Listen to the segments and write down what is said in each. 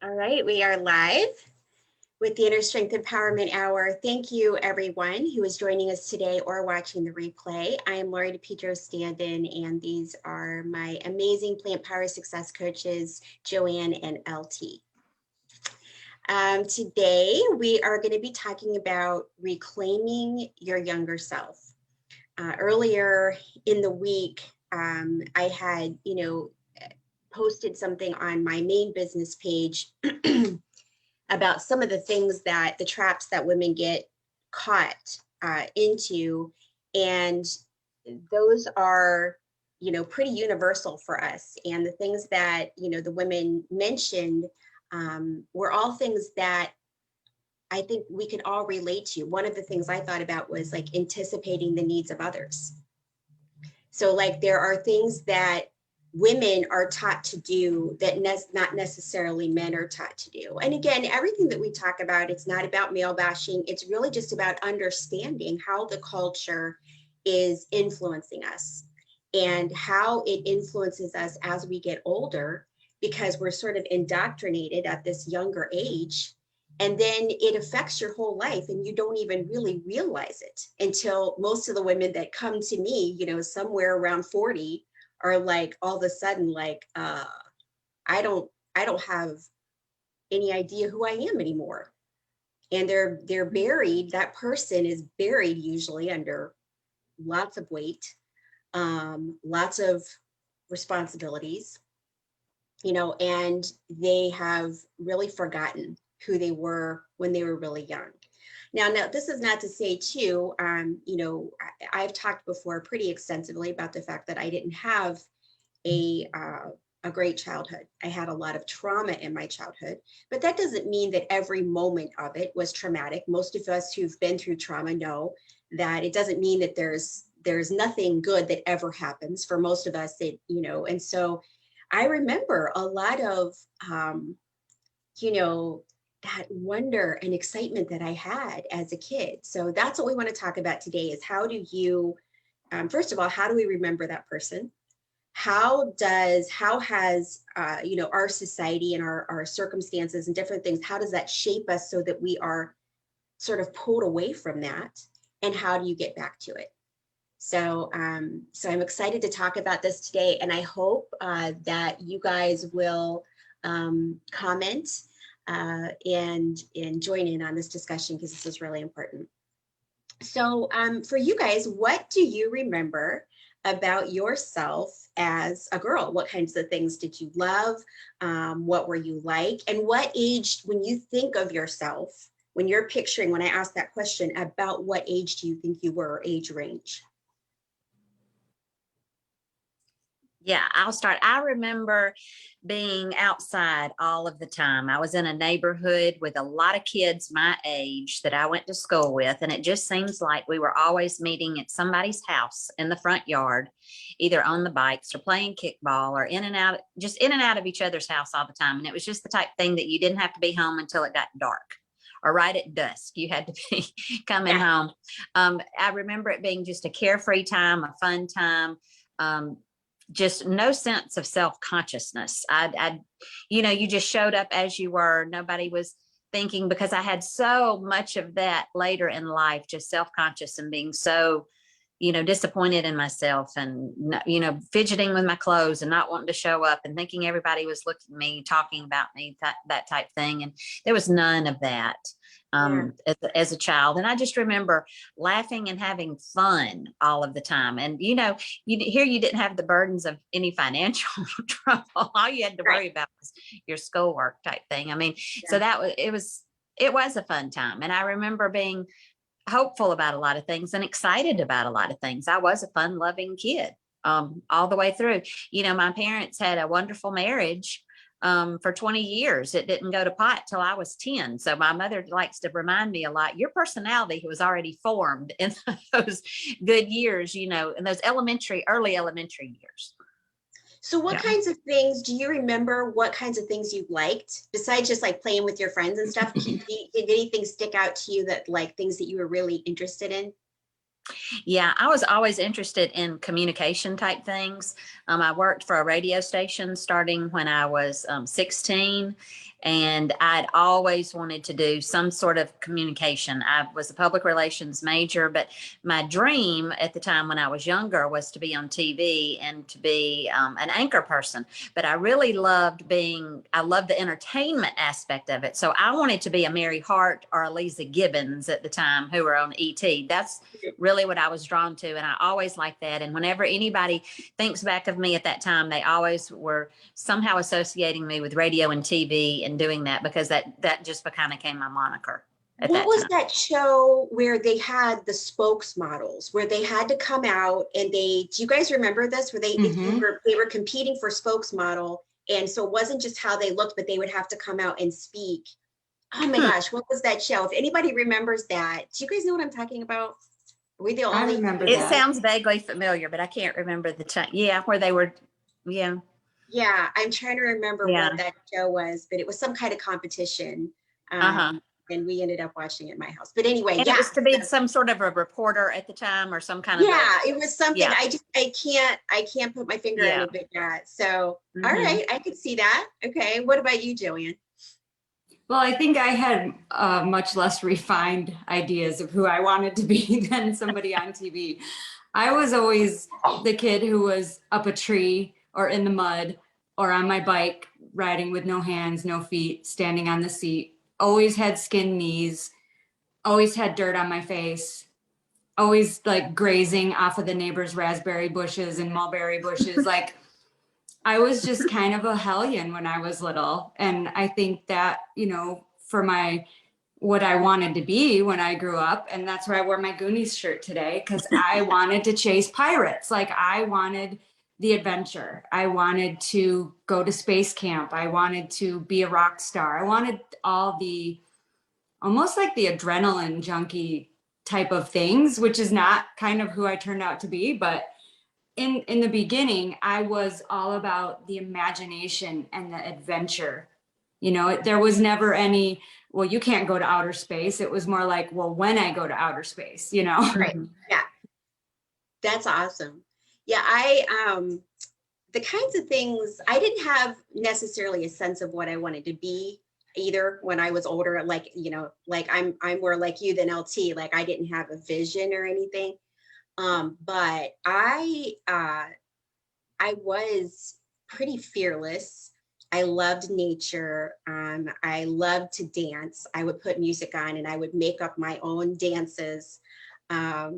All right, we are live with the InnerStrength Empowerment Hour. Thank you, everyone who is joining us today or watching the replay. I am Lori DePietro Standen, and these are my amazing Plant Power Success coaches, Joanne and LT. Today, we are going to be talking about reclaiming your younger self. Earlier in the week, I had, posted something on my main business page about some of the things that the traps that women get caught into. And those are, pretty universal for us. And the things that, the women mentioned were all things that I think we could all relate to. One of the things I thought about was like anticipating the needs of others. So like there are things that women are taught to do that not necessarily men are taught to do. And again, everything that we talk about, it's not about male bashing. It's really just about understanding how the culture is influencing us and how it influences us as we get older, because we're sort of indoctrinated at this younger age. And then it affects your whole life and you don't even really realize it until most of the women that come to me, somewhere around 40, are like all of a sudden like I don't have any idea who I am anymore. And they're buried, that person is buried usually under lots of weight, lots of responsibilities, and they have really forgotten who they were when they were really young. Now, this is not to say too, I've talked before pretty extensively about the fact that I didn't have a great childhood. I had a lot of trauma in my childhood, but that doesn't mean that every moment of it was traumatic. Most of us who've been through trauma know that it doesn't mean that there's nothing good that ever happens. For most of us, and so I remember a lot of, that wonder and excitement that I had as a kid. So that's what we want to talk about today is how do you, first of all, how do we remember that person? How has, our society and our circumstances and different things, how does that shape us so that we are sort of pulled away from that? And how do you get back to it? So, so I'm excited to talk about this today, and I hope that you guys will comment and join in on this discussion because this is really important. So for you guys, what do you remember about yourself as a girl? What kinds of things did you love? What were you like? And what age, when you think of yourself, when you're picturing, when I ask that question, about what age do you think you were, age range? Yeah, I'll start. I remember being outside all of the time. I was in a neighborhood with a lot of kids my age that I went to school with. And it just seems like we were always meeting at somebody's house in the front yard, either on the bikes or playing kickball or in and out of each other's house all the time. And it was just the type of thing that you didn't have to be home until it got dark. Or right at dusk, you had to be coming home. I remember it being just a carefree time, a fun time. Just no sense of self-consciousness. You just showed up as you were. Nobody was thinking, because I had so much of that later in life, just self-conscious and being so, disappointed in myself and, fidgeting with my clothes and not wanting to show up and thinking everybody was looking at me, talking about me, that type thing. And there was none of that. As a child. And I just remember laughing and having fun all of the time. And, you didn't have the burdens of any financial trouble. All you had to worry about was your schoolwork type thing. I mean, so it was a fun time. And I remember being hopeful about a lot of things and excited about a lot of things. I was a fun loving kid all the way through. My parents had a wonderful marriage. For 20 years. It didn't go to pot till I was 10. So my mother likes to remind me a lot, your personality was already formed in those good years, in those early elementary years. So what kinds of things, do you remember what kinds of things you liked besides just like playing with your friends and stuff? Did anything stick out to you that like things that you were really interested in? Yeah, I was always interested in communication type things. I worked for a radio station starting when I was 16. And I'd always wanted to do some sort of communication. I was a public relations major, but my dream at the time when I was younger was to be on TV and to be an anchor person. But I really loved I loved the entertainment aspect of it. So I wanted to be a Mary Hart or a Lisa Gibbons at the time who were on ET. That's really what I was drawn to. And I always liked that. And whenever anybody thinks back of me at that time, they always were somehow associating me with radio and TV and doing that, because that just kind of became my moniker at What that was time. that show where they had the spokesmodels, where they had to come out and do you guys remember this? Where they were competing for spokesmodel. And so it wasn't just how they looked, but they would have to come out and speak. Oh my gosh, what was that show? If anybody remembers that, do you guys know what I'm talking about? Are we the only? I remember It that. sounds vaguely familiar, but I can't remember the time. Yeah, where they were. Yeah. Yeah, I'm trying to remember what that show was, but it was some kind of competition. And we ended up watching it at my house. But anyway, and it was to be some sort of a reporter at the time, or some kind of it was something. I can't put my finger on it, but so all right, I could see that. Okay, what about you, Jillian? Well, I think I had much less refined ideas of who I wanted to be than somebody on TV. I was always the kid who was up a tree or in the mud or on my bike, riding with no hands, no feet, standing on the seat. Always had skinned knees, always had dirt on my face, always like grazing off of the neighbor's raspberry bushes and mulberry bushes. Like, I was just kind of a hellion when I was little. And I think that, for what I wanted to be when I grew up, and that's why I wore my Goonies shirt today, because I wanted to chase pirates. Like, I wanted the adventure. I wanted to go to space camp. I wanted to be a rock star. I wanted all the, almost like the adrenaline junkie type of things, which is not kind of who I turned out to be. But in the beginning, I was all about the imagination and the adventure. There was never any, well, you can't go to outer space. It was more like, well, when I go to outer space, Right. Yeah. That's awesome. Yeah. The kinds of things, I didn't have necessarily a sense of what I wanted to be either when I was older. Like, like I'm more like you than LT. Like, I didn't have a vision or anything. But I was pretty fearless. I loved nature. I loved to dance. I would put music on and I would make up my own dances. My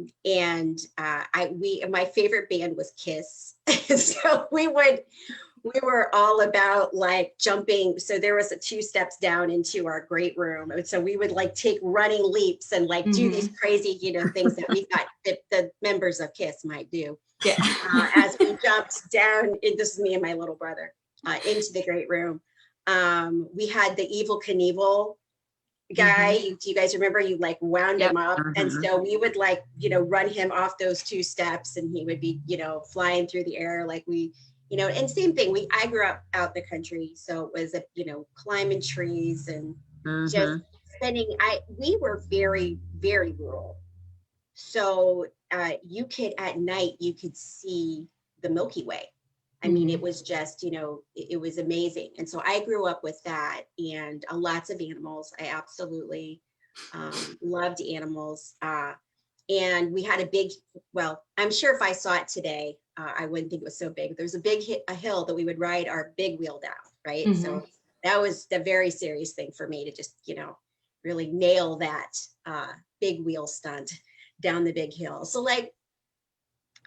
favorite band was Kiss. So we were all about like jumping. So there was 2 steps down into our great room. And so we would like take running leaps and like do these crazy, things that we thought that the members of Kiss might do. Yeah. As we jumped down, this is me and my little brother, into the great room. We had the Evel Knievel guy. Do you guys remember? You like wound him up. And so we would like, run him off those 2 steps and he would be, flying through the air like we, and same thing. I grew up out in the country. So it was, climbing trees and just spending, we were very, very rural. So at night, you could see the Milky Way. I mean, it was just, it was amazing. And so I grew up with that and lots of animals. I absolutely loved animals. And we had I'm sure if I saw it today, I wouldn't think it was so big. There's a hill that we would ride our big wheel down, right? So that was the very serious thing for me to just, really nail that big wheel stunt down the big hill. So like,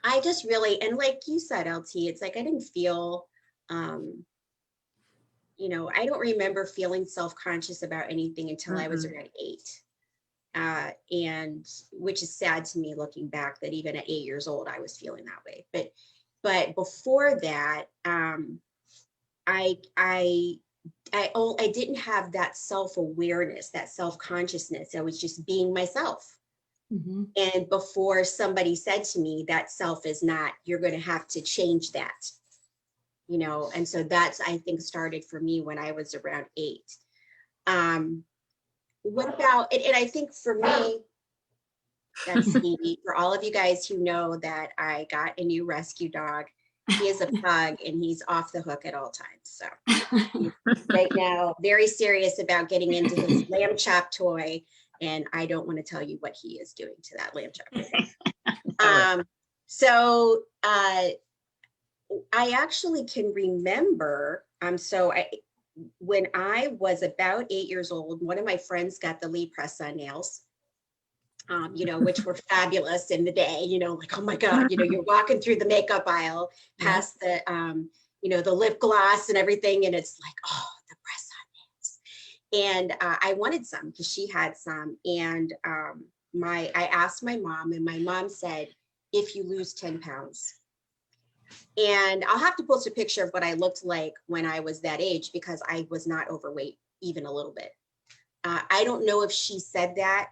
I just really, and like you said, LT, it's like, I didn't feel, I don't remember feeling self-conscious about anything until I was around 8. And which is sad to me looking back that even at 8 years old, I was feeling that way. But before that, I didn't have that self-awareness, that self-consciousness. I was just being myself. And before somebody said to me that self is not, you're going to have to change that, and so that's, I think, started for me when I was around 8. What about, and I think for me, that's Stevie, for all of you guys who know that I got a new rescue dog, He is a pug and he's off the hook at all times. So he's right now very serious about getting into his lamb chop toy. And I don't want to tell you what he is doing to that lamb chop toy. I actually can remember, when I was about 8 years old, one of my friends got the Lee press-on nails, which were fabulous in the day, like, oh my God, you're walking through the makeup aisle past the, the lip gloss and everything. And it's like, oh, the press-on nails. And I wanted some because she had some. And I asked my mom, and my mom said, if you lose 10 pounds. And I'll have to post a picture of what I looked like when I was that age, because I was not overweight even a little bit. I don't know if she said that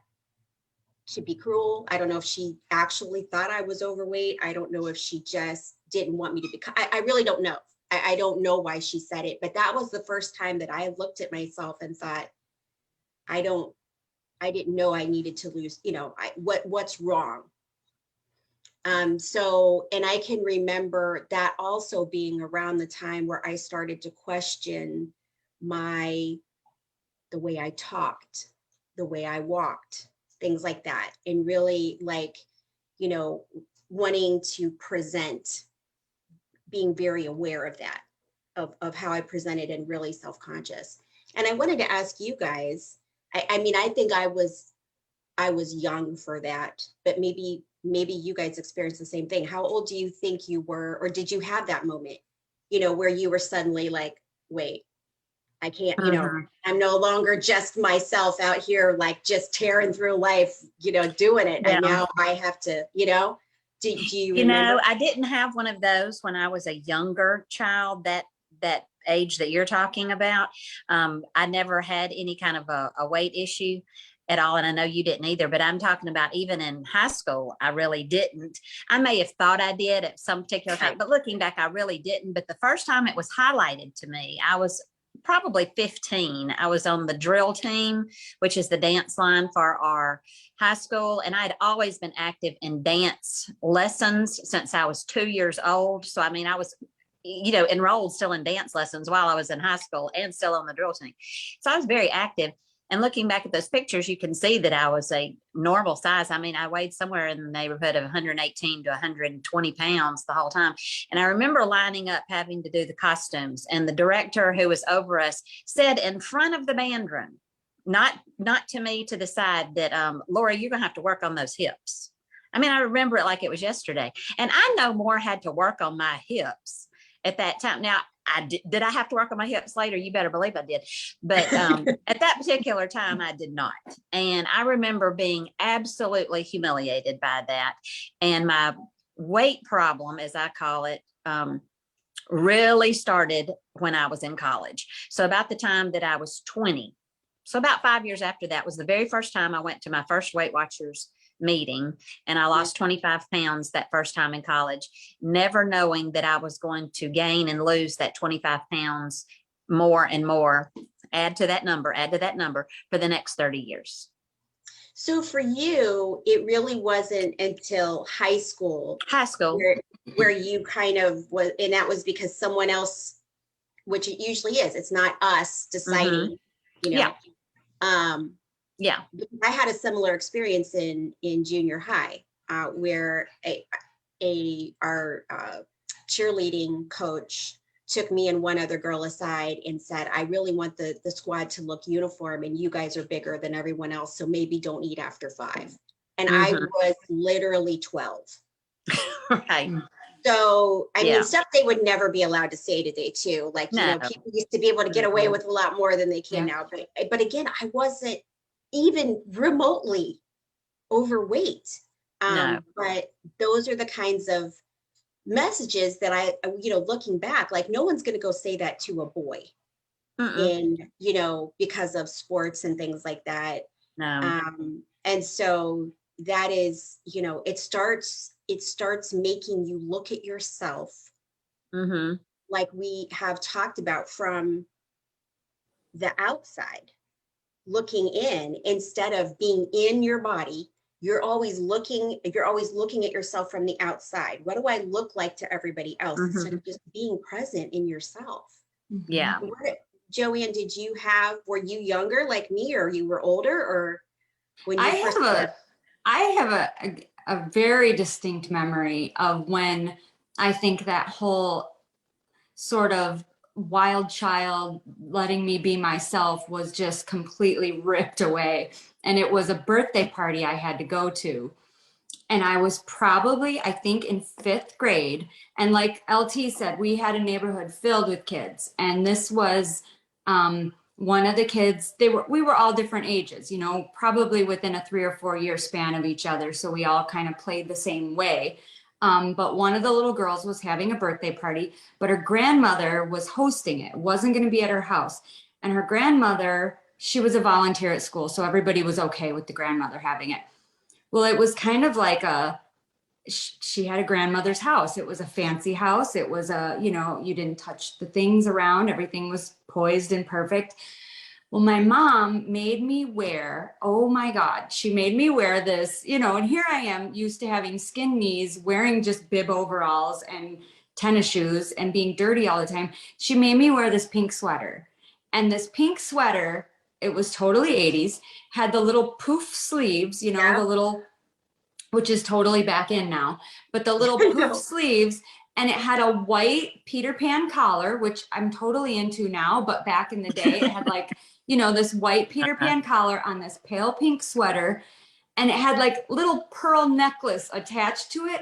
to be cruel. I don't know if she actually thought I was overweight. I don't know if she just didn't want me to be. I really don't know. I don't know why she said it, but that was the first time that I looked at myself and thought, I didn't know I needed to lose, what's wrong. And I can remember that also being around the time where I started to question the way I talked, the way I walked, things like that. And really wanting to present, being very aware of that, of how I presented, and really self-conscious. And I wanted to ask you guys, I think I was young for that, but maybe you guys experienced the same thing. How old do you think you were, or did you have that moment, where you were suddenly like, wait, I can't, I'm no longer just myself out here, like just tearing through life, doing it. And now I have to, do you remember? I didn't have one of those when I was a younger child, that age that you're talking about. I never had any kind of a weight issue at all. And I know you didn't either, but I'm talking about even in high school, I really didn't. I may have thought I did at some particular time, but looking back, I really didn't. But the first time it was highlighted to me, I was probably 15. I was on the drill team, which is the dance line for our high school. And I'd always been active in dance lessons since I was 2 years old. So, I was enrolled still in dance lessons while I was in high school and still on the drill team. So I was very active. And looking back at those pictures, you can see that I was a normal size. I weighed somewhere in the neighborhood of 118 to 120 pounds the whole time. And I remember lining up, having to do the costumes. And the director who was over us said in front of the band room, not to me, to the side, that, Laura, you're going to have to work on those hips. I remember it like it was yesterday. And I no more had to work on my hips at that time. Now, did I have to work on my hips later? You better believe I did. But at that particular time, I did not. And I remember being absolutely humiliated by that. And my weight problem, as I call it, really started when I was in college. So about the time that I was 20. So about 5 years after that was the very first time I went to my first Weight Watchers meeting, and I lost 25 pounds that first time in college, never knowing that I was going to gain and lose that 25 pounds more and more, add to that number for the next 30 years. So for you, it really wasn't until high school where you kind of was, and that was because someone else, which it usually is, it's not us deciding, Yeah. I had a similar experience in junior high, where our cheerleading coach took me and one other girl aside and said, I really want the squad to look uniform, and you guys are bigger than everyone else, so maybe don't eat after 5. And I was literally 12. Right. So, I mean, stuff they would never be allowed to say today too. Like, people used to be able to get away with a lot more than they can now. But again, I wasn't even remotely overweight. But those are the kinds of messages that I, looking back, like no one's going to go say that to a boy and, because of sports and things like that. No. And so that is, it starts making you look at yourself, like we have talked about, from the outside looking in, instead of being in your body you're always looking at yourself from the outside. What do I look like to everybody else, instead of just being present in yourself? Yeah. Joanne, were you younger like me, or you were older, or when you first started? I have a very distinct memory of when I think that whole sort of wild child letting me be myself was just completely ripped away. And it was a birthday party I had to go to. And I was probably, I think, in 5th grade. And like LT said, we had a neighborhood filled with kids. And this was one of the kids, we were all different ages, you know, probably within a 3 or 4 year span of each other. So we all kind of played the same way. But one of the little girls was having a birthday party, but her grandmother was hosting it. It wasn't going to be at her house. And her grandmother, she was a volunteer at school. So everybody was okay with the grandmother having it. Well, it was kind of like she had a grandmother's house. It was a fancy house. It was you didn't touch the things around. Everything was poised and perfect. Well, my mom made me wear, oh my God, she made me wear this, and here I am used to having skin knees, wearing just bib overalls and tennis shoes and being dirty all the time. She made me wear this pink sweater. And this pink sweater, it was totally 80s, had the little poof sleeves, the little, which is totally back in now, but the little poof sleeves, and it had a white Peter Pan collar, which I'm totally into now, but back in the day, it had like, this white Peter Pan collar on this pale pink sweater, and it had like little pearl necklace attached to it.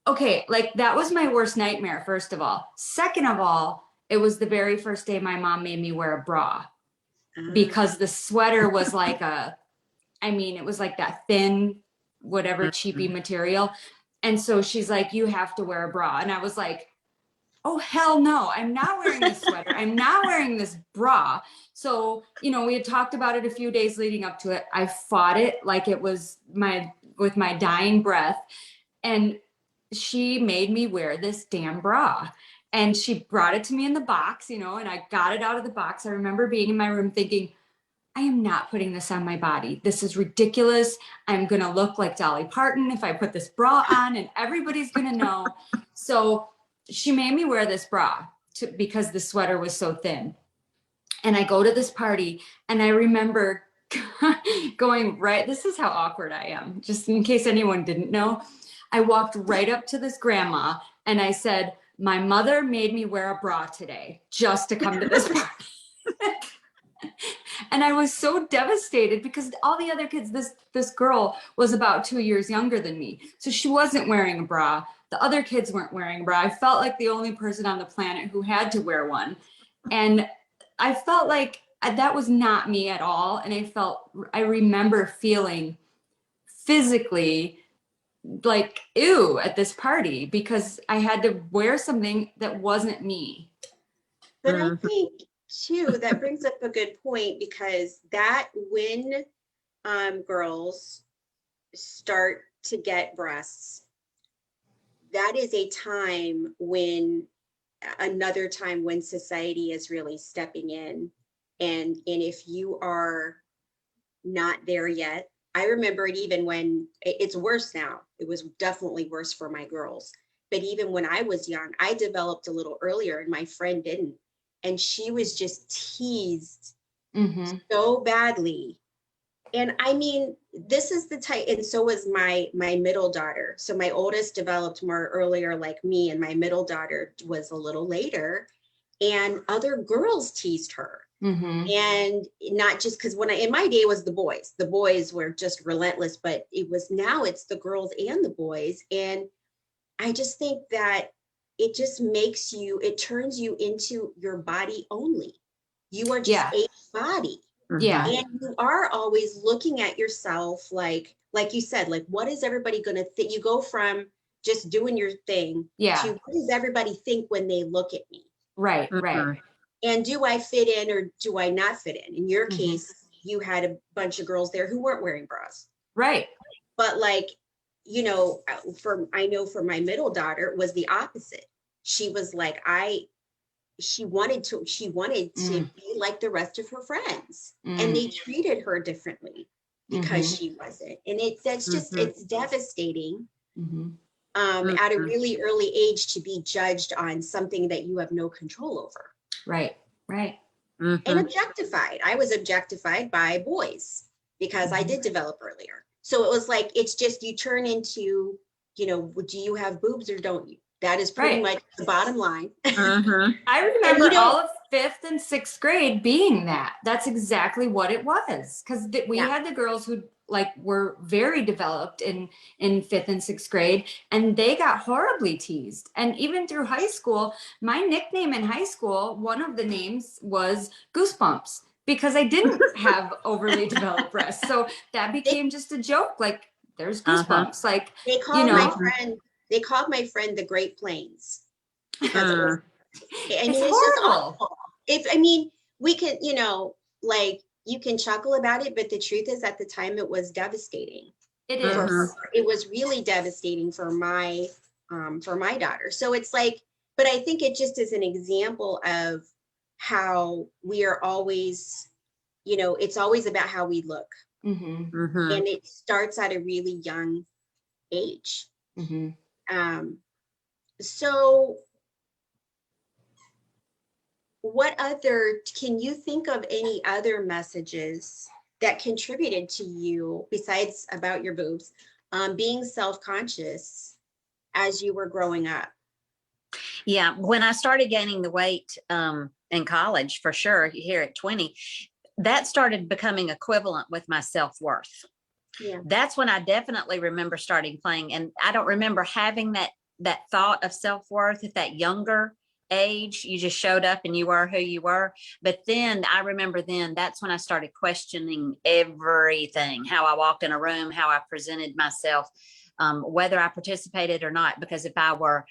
Okay, like that was my worst nightmare, first of all. Second of all, it was the very first day my mom made me wear a bra, because the sweater was like it was like that thin, whatever cheapy material. And so she's like, you have to wear a bra. And I was like, oh, hell no, I'm not wearing this sweater. I'm not wearing this bra. So, we had talked about it a few days leading up to it. I fought it like it was with my dying breath. And she made me wear this damn bra. And she brought it to me in the box, and I got it out of the box. I remember being in my room thinking, I am not putting this on my body. This is ridiculous. I'm going to look like Dolly Parton if I put this bra on, and everybody's going to know. So she made me wear this bra because the sweater was so thin. And I go to this party, and I remember going this is how awkward I am, just in case anyone didn't know. I walked right up to this grandma and I said, my mother made me wear a bra today just to come to this party. And I was so devastated because all the other kids, this girl was about 2 years younger than me. So she wasn't wearing a bra. The other kids weren't wearing a bra. I felt like the only person on the planet who had to wear one. And I felt like that was not me at all. And I remember feeling physically like, ew, at this party because I had to wear something that wasn't me. But I think too, that brings up a good point, because that when girls start to get breasts, that is another time when society is really stepping in. And if you are not there yet, I remember it even when it's worse now. It was definitely worse for my girls. But even when I was young, I developed a little earlier and my friend didn't. And she was just teased so badly. And I mean, this is the type, and so was my middle daughter. So my oldest developed more earlier like me, and my middle daughter was a little later, and other girls teased her. And not just because in my day was the boys were just relentless, but now it's the girls and the boys. And I just think that it just it turns you into your body only. You are just a body. Yeah. And you are always looking at yourself like you said, like, what is everybody going to think? You go from just doing your thing to what does everybody think when they look at me? Right. And do I fit in or do I not fit in? In your case, you had a bunch of girls there who weren't wearing bras. Right. But like, I know for my middle daughter was the opposite. She was like, she wanted to be like the rest of her friends, and they treated her differently. because she wasn't. And that's just, it's devastating at a really early age to be judged on something that you have no control over. Right. And objectified. I was objectified by boys because I did develop earlier. So it was like, it's just, you turn into, you know, do you have boobs or don't you? That is pretty much the bottom line. I remember all of 5th and 6th grade being that. That's exactly what it was. Because we had the girls who like were very developed in 5th and 6th grade, and they got horribly teased. And even through high school, my nickname in high school, one of the names was Goosebumps, because I didn't have overly developed breasts. So that became just a joke. Like, there's Goosebumps. Like, they called my friend the Great Plains because it was, I mean, it's just awful. We can, you know, like, you can chuckle about it, but the truth is, at the time, it was devastating. It is. It was really devastating for my daughter. So it's like, but I think it just is an example of how we are always, you know, it's always about how we look. And it starts at a really young age. So can you think of any other messages that contributed to you, besides about your boobs, being self-conscious as you were growing up? Yeah, when I started gaining the weight in college, for sure, here at 20, that started becoming equivalent with my self-worth. Yeah. That's when I definitely remember starting playing. And I don't remember having that thought of self-worth at that younger age. You just showed up and you were who you were. But then I remember that's when I started questioning everything, how I walked in a room, how I presented myself, whether I participated or not. Because if I were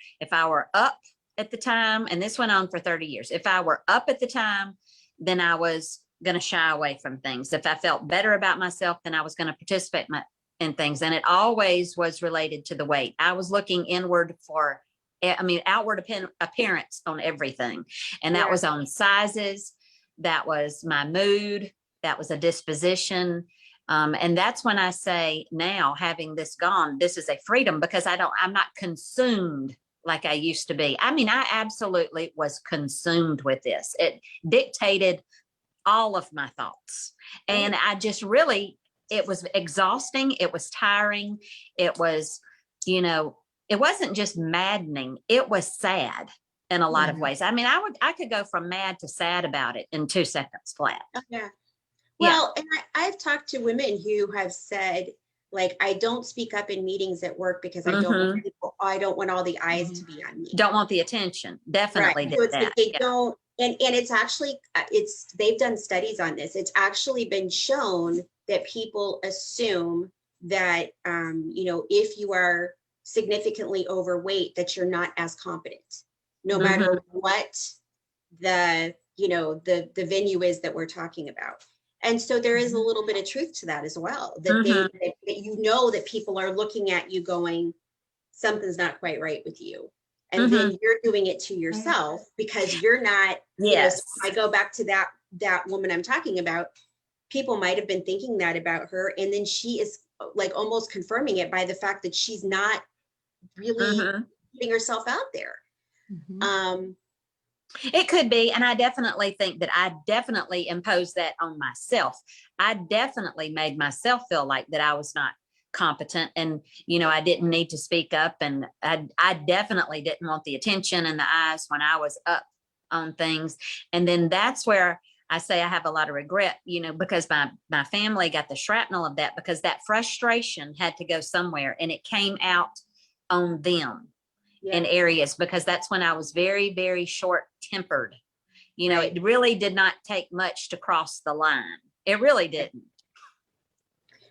up at the time, and this went on for 30 years, if I were up at the time, then I was going to shy away from things. If I felt better about myself, then I was going to participate in things. And it always was related to the weight. I was looking inward for, outward appearance on everything. And that was on sizes. That was my mood. That was a disposition. And that's when I say now, having this gone, this is a freedom, because I'm not consumed like I used to be. I mean, I absolutely was consumed with this. It dictated all of my thoughts. And I just really, it was exhausting. It was tiring. It was, you know, it wasn't just maddening. It was sad in a lot of ways. I mean, I could go from mad to sad about it in 2 seconds flat. Yeah. Well, and I've talked to women who have said, like, I don't speak up in meetings at work because I don't want all the eyes to be on me. Don't want the attention. Definitely Right. did So it's that. like they don't, and it's actually, they've done studies on this. It's actually been shown that people assume that, you know, if you are significantly overweight, that you're not as competent, no matter what the, you know, the venue is that we're talking about. And so there is a little bit of truth to that as well, that that you know that people are looking at you going, something's not quite right with you. And then you're doing it to yourself because you're not, you know, so I go back to that woman I'm talking about. People might have been thinking that about her. And then she is like almost confirming it by the fact that she's not really putting herself out there. It could be. And I definitely think that I definitely imposed that on myself. I definitely made myself feel like that I was not competent, and, you know, I didn't need to speak up, and I definitely didn't want the attention and the eyes when I was up on things. And then that's where I say I have a lot of regret, you know, because my family got the shrapnel of that, because that frustration had to go somewhere, and it came out on them in areas, because that's when I was very, very short tempered. You know, it really did not take much to cross the line. It really didn't.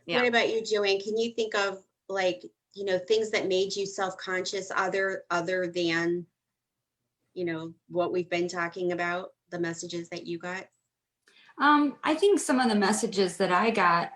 Yeah. What about you, Joanne? Can you think of, like, you know, things that made you self-conscious other than, you know, what we've been talking about, the messages that you got? I think some of the messages that I got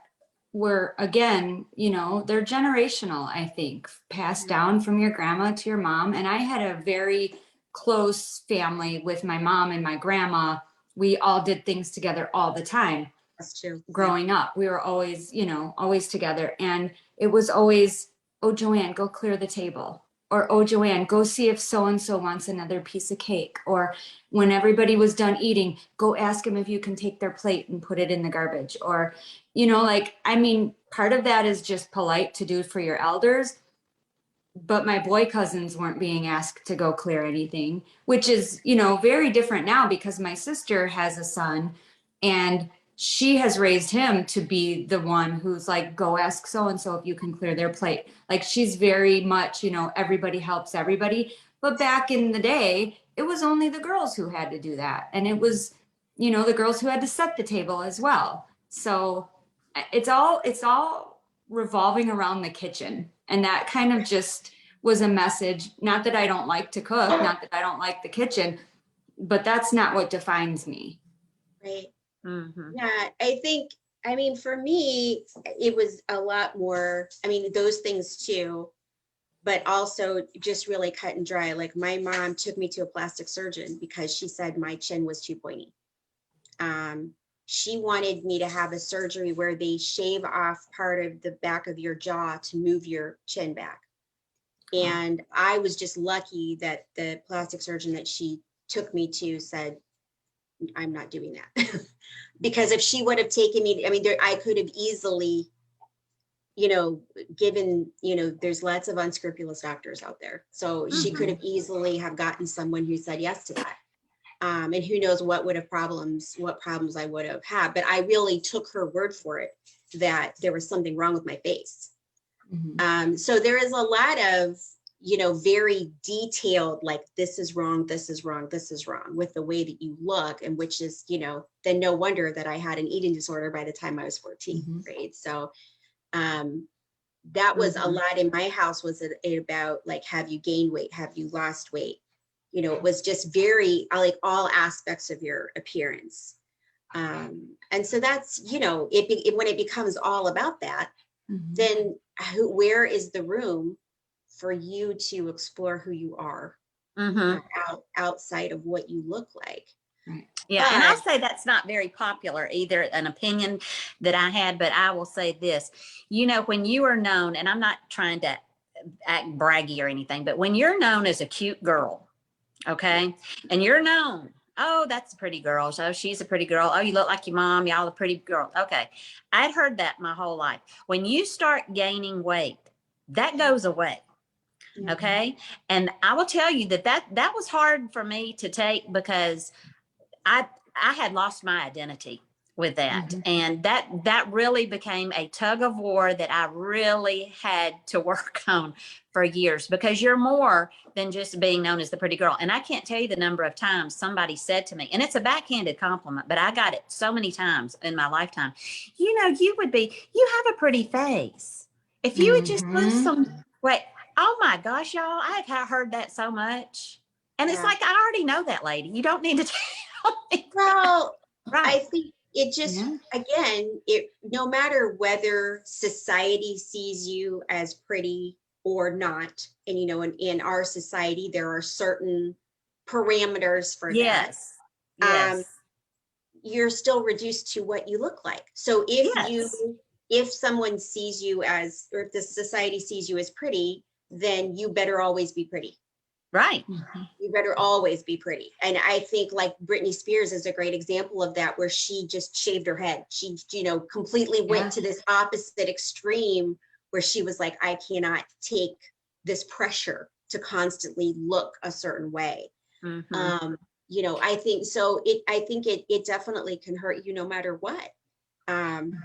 were, again, you know, they're generational, I think, passed down from your grandma to your mom. And I had a very close family with my mom and my grandma. We all did things together all the time. Us too. growing up. We were always, always together. And it was always, oh, Joanne, go clear the table. Or, oh, Joanne, go see if so-and-so wants another piece of cake. Or when everybody was done eating, go ask them if you can take their plate and put it in the garbage. Or, part of that is just polite to do for your elders. But my boy cousins weren't being asked to go clear anything, which is, very different now because my sister has a son and she has raised him to be the one who's like, go ask so-and-so if you can clear their plate. Like she's very much, everybody helps everybody. But back in the day, it was only the girls who had to do that. And it was, the girls who had to set the table as well. So it's all revolving around the kitchen. And that kind of just was a message. Not that I don't like to cook, not that I don't like the kitchen, but that's not what defines me. Right. Mm-hmm. Yeah, for me, it was a lot more, those things too, but also just really cut and dry. Like my mom took me to a plastic surgeon because she said my chin was too pointy. She wanted me to have a surgery where they shave off part of the back of your jaw to move your chin back. And I was just lucky that the plastic surgeon that she took me to said, I'm not doing that. Because if she would have taken me, I could have easily, given, there's lots of unscrupulous doctors out there. So she could have easily have gotten someone who said yes to that. And who knows what problems I would have had. But I really took her word for it that there was something wrong with my face. Mm-hmm. So there is a lot of, very detailed, like this is wrong, this is wrong, this is wrong with the way that you look, and which is, then no wonder that I had an eating disorder by the time I was 14, right? So that was a lot in my house. Was it about like, have you gained weight? Have you lost weight? It was just very like all aspects of your appearance. And so that's, when it becomes all about that, then where is the room for you to explore who you are outside of what you look like? Yeah, and I'll say that's not very popular either, an opinion that I had, but I will say this, when you are known, and I'm not trying to act braggy or anything, but when you're known as a cute girl, okay, and you're known, oh, that's a pretty girl, so she's a pretty girl, oh, you look like your mom, y'all a pretty girl, okay, I'd heard that my whole life. When you start gaining weight, that goes away. Okay. And I will tell you that was hard for me to take because I had lost my identity with that. And that really became a tug of war that I really had to work on for years, because you're more than just being known as the pretty girl. And I can't tell you the number of times somebody said to me, and it's a backhanded compliment, but I got it so many times in my lifetime, you have a pretty face. If you would just lose some weight. Oh my gosh, y'all, I've heard that so much. And it's like, I already know that, lady. You don't need to tell me. Well, right. I think it just, again, no matter whether society sees you as pretty or not, and, in our society, there are certain parameters for that. Yes. You're still reduced to what you look like. So if someone sees you as, or if the society sees you as pretty, then you better always be pretty. Right. You better always be pretty. And I think like Britney Spears is a great example of that, where she just shaved her head. She, completely went to this opposite extreme where she was like, I cannot take this pressure to constantly look a certain way. I think so. I think it definitely can hurt you no matter what.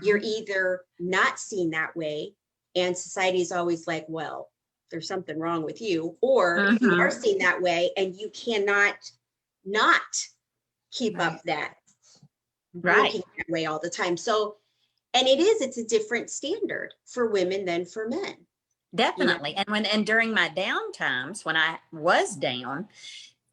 You're either not seen that way, and society is always like, well, there's something wrong with you, or you are seen that way and you cannot not keep up that looking that way all the time. So, and it's a different standard for women than for men. Definitely. And during my down times, when I was down,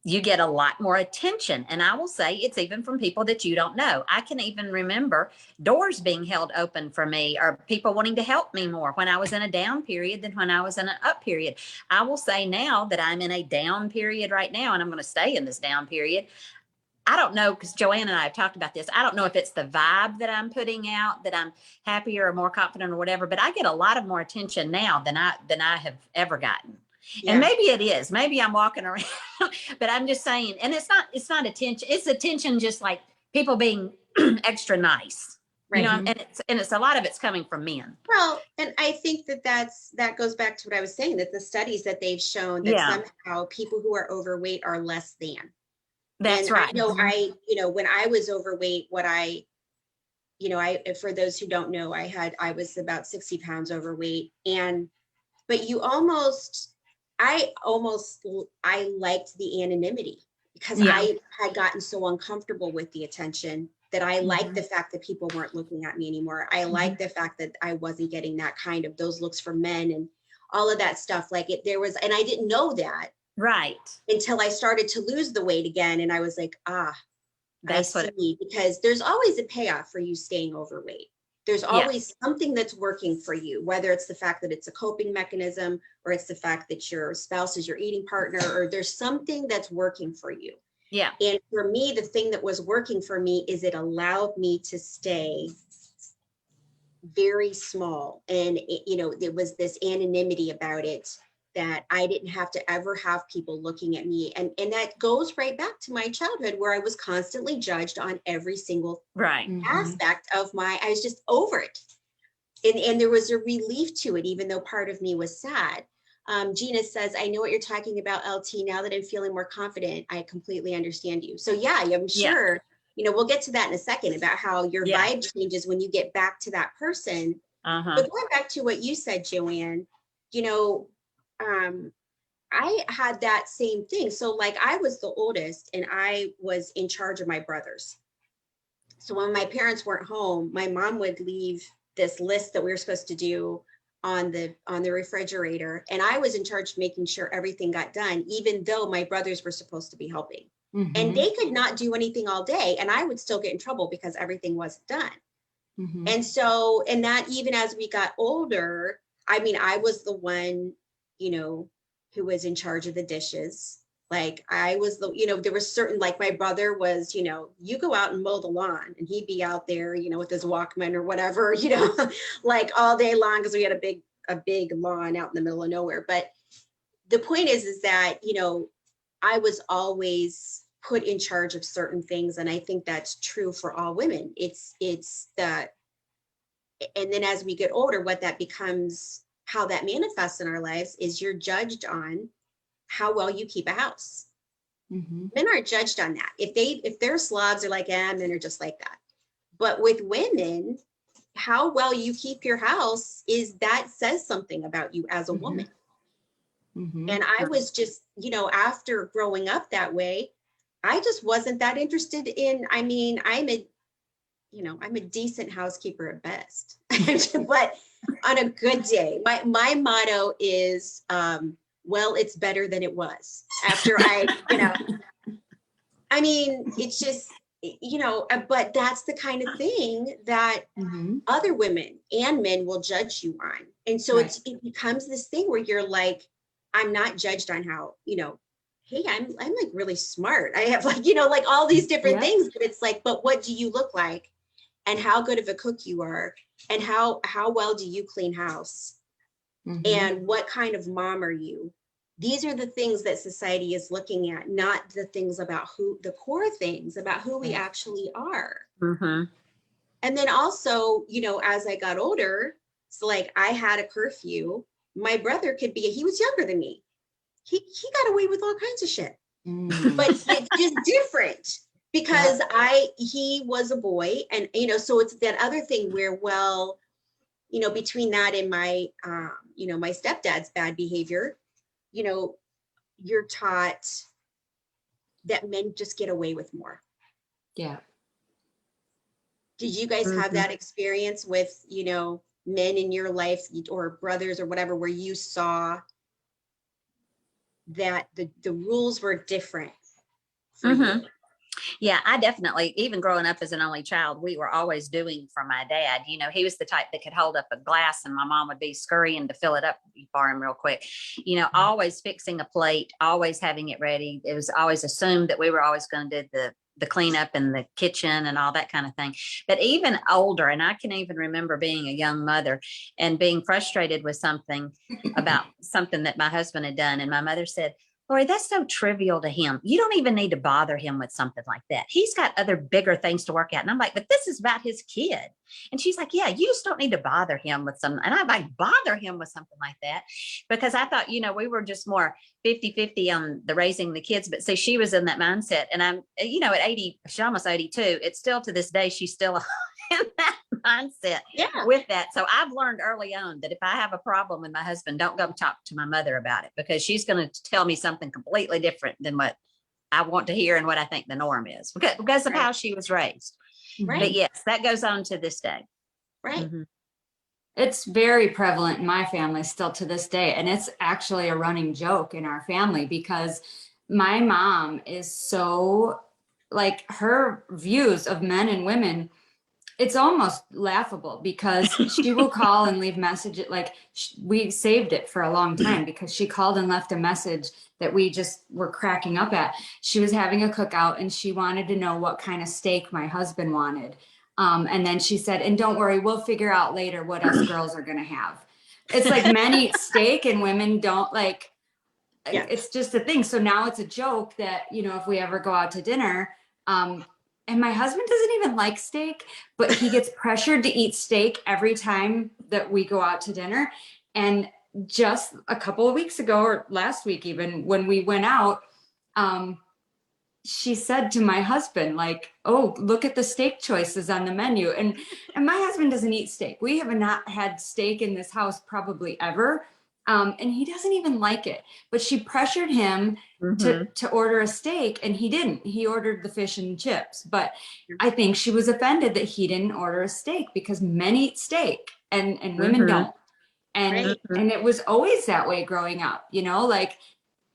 you get a lot more attention. And I will say it's even from people that you don't know. I can even remember doors being held open for me, or people wanting to help me more when I was in a down period than when I was in an up period. I will say now that I'm in a down period right now, and I'm going to stay in this down period, I don't know, because Joanne and I have talked about this. I don't know if it's the vibe that I'm putting out, that I'm happier or more confident or whatever, but I get a lot of more attention now than I have ever gotten. Yeah. And maybe it is. Maybe I'm walking around, but I'm just saying, and it's not attention. It's attention, just like people being extra nice. Right. You know, and it's a lot of it's coming from men. Well, and I think that goes back to what I was saying, that the studies that they've shown that somehow people who are overweight are less than. That's right. I know, when I was overweight, for those who don't know, I was about 60 pounds overweight. But I liked the anonymity, because I had gotten so uncomfortable with the attention that I liked the fact that people weren't looking at me anymore. I liked the fact that I wasn't getting those looks from men and all of that stuff. And I didn't know that. Right. Until I started to lose the weight again. And I was like, that's because there's always a payoff for you staying overweight. There's always something that's working for you, whether it's the fact that it's a coping mechanism, or it's the fact that your spouse is your eating partner, or there's something that's working for you. Yeah. And for me, the thing that was working for me is it allowed me to stay very small. And there was this anonymity about it, that I didn't have to ever have people looking at me. And that goes right back to my childhood, where I was constantly judged on every single aspect of I was just over it. And there was a relief to it, even though part of me was sad. Gina says, I know what you're talking about, LT. Now that I'm feeling more confident, I completely understand you. So yeah, I'm sure, we'll get to that in a second, about how your vibe changes when you get back to that person. But going back to what you said, Joanne, I had that same thing. So like, I was the oldest and I was in charge of my brothers. So when my parents weren't home, my mom would leave this list that we were supposed to do on the refrigerator. And I was in charge of making sure everything got done, even though my brothers were supposed to be helping. And they could not do anything all day. And I would still get in trouble because everything wasn't done. And so, and that even as we got older, I was the one, who was in charge of the dishes. Like I was there was certain, like my brother was, you go out and mow the lawn, and he'd be out there, with his Walkman or whatever, like all day long, because we had a big lawn out in the middle of nowhere. But the point is that, I was always put in charge of certain things. And I think that's true for all women. It's that, and then as we get older, what that becomes, how that manifests in our lives, is you're judged on how well you keep a house. Men aren't judged on that. If they're slobs, they're like, men are just like that. But with women, how well you keep your house that says something about you as a woman. And I was just, after growing up that way, I just wasn't that interested in, I'm a decent housekeeper at best, but on a good day, my motto is, well, it's better than it was after it's just, but that's the kind of thing that other women and men will judge you on. And so it becomes this thing where you're like, I'm not judged on how, hey, I'm like really smart. I have like all these different things, but it's like, but what do you look like? And how good of a cook you are, and how well do you clean house? And what kind of mom are you? These are the things that society is looking at, not the things about the core things about who we actually are. And then also, as I got older, so like I had a curfew. My brother he was younger than me. He got away with all kinds of shit, but it's just different. Because he was a boy, and, so it's that other thing where, well, between that and my, my stepdad's bad behavior, you're taught that men just get away with more. Yeah. Did you guys have that experience with, men in your life or brothers or whatever, where you saw that the rules were different for you? Yeah, I definitely, even growing up as an only child, we were always doing for my dad. He was the type that could hold up a glass and my mom would be scurrying to fill it up for him real quick. Always fixing a plate, always having it ready. It was always assumed that we were always going to do the cleanup in the kitchen and all that kind of thing. But even older, and I can even remember being a young mother and being frustrated with something about something that my husband had done. And my mother said, Lori, that's so trivial to him. You don't even need to bother him with something like that. He's got other bigger things to work at. And I'm like, but this is about his kid. And she's like, yeah, you just don't need to bother him with something. And I'm like, bother him with something like that. Because I thought, we were just more 50-50 on the raising the kids. But see, she was in that mindset. And I'm, at 80, she's almost 82. It's still to this day, she's still in that mindset with that. So I've learned early on that if I have a problem with my husband, don't go talk to my mother about it, because she's going to tell me something completely different than what I want to hear and what I think the norm is, because of how she was raised. Right. But yes, that goes on to this day. Right. Mm-hmm. It's very prevalent in my family still to this day. And it's actually a running joke in our family, because my mom is so, like, her views of men and women, it's almost laughable, because she will call and leave messages. Like, we saved it for a long time, because she called and left a message that we just were cracking up at. She was having a cookout and she wanted to know what kind of steak my husband wanted. And then she said, and don't worry, we'll figure out later what us girls are going to have. It's like men eat steak and women don't. Like, it's just a thing. So now it's a joke that, if we ever go out to dinner, and my husband doesn't even like steak, but he gets pressured to eat steak every time that we go out to dinner. And just a couple of weeks ago, or last week even, when we went out, she said to my husband, like, oh, look at the steak choices on the menu. And my husband doesn't eat steak. We have not had steak in this house probably ever. And he doesn't even like it. But she pressured him to order a steak, and he didn't. He ordered the fish and chips. But I think she was offended that he didn't order a steak, because men eat steak and women don't. And and it was always that way growing up, like,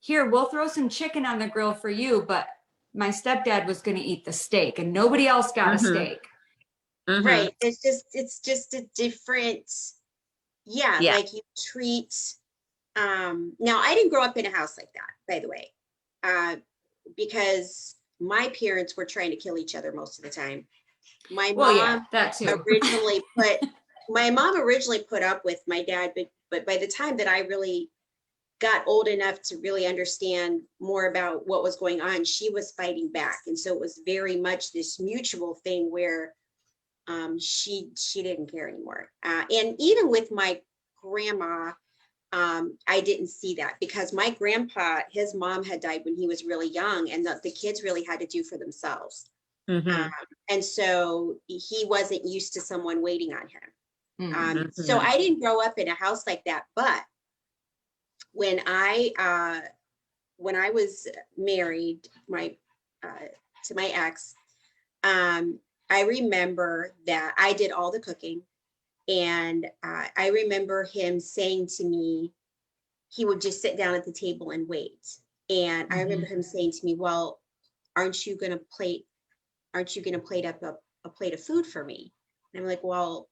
here, we'll throw some chicken on the grill for you, but my stepdad was going to eat the steak and nobody else got a steak. Right. It's just a different, like you treat, now I didn't grow up in a house like that, by the way, because my parents were trying to kill each other most of the time. My mom originally put up with my dad, but by the time that I really got old enough to really understand more about what was going on, she was fighting back. And so it was very much this mutual thing where she didn't care anymore. And even with my grandma, I didn't see that, because my grandpa, his mom had died when he was really young, and the kids really had to do for themselves. And so he wasn't used to someone waiting on him. So I didn't grow up in a house like that. But when I was married to my ex, I remember that I did all the cooking. And I remember him saying to me, he would just sit down at the table and wait. And I remember him saying to me, well, aren't you going to plate up a plate of food for me? And I'm like, well,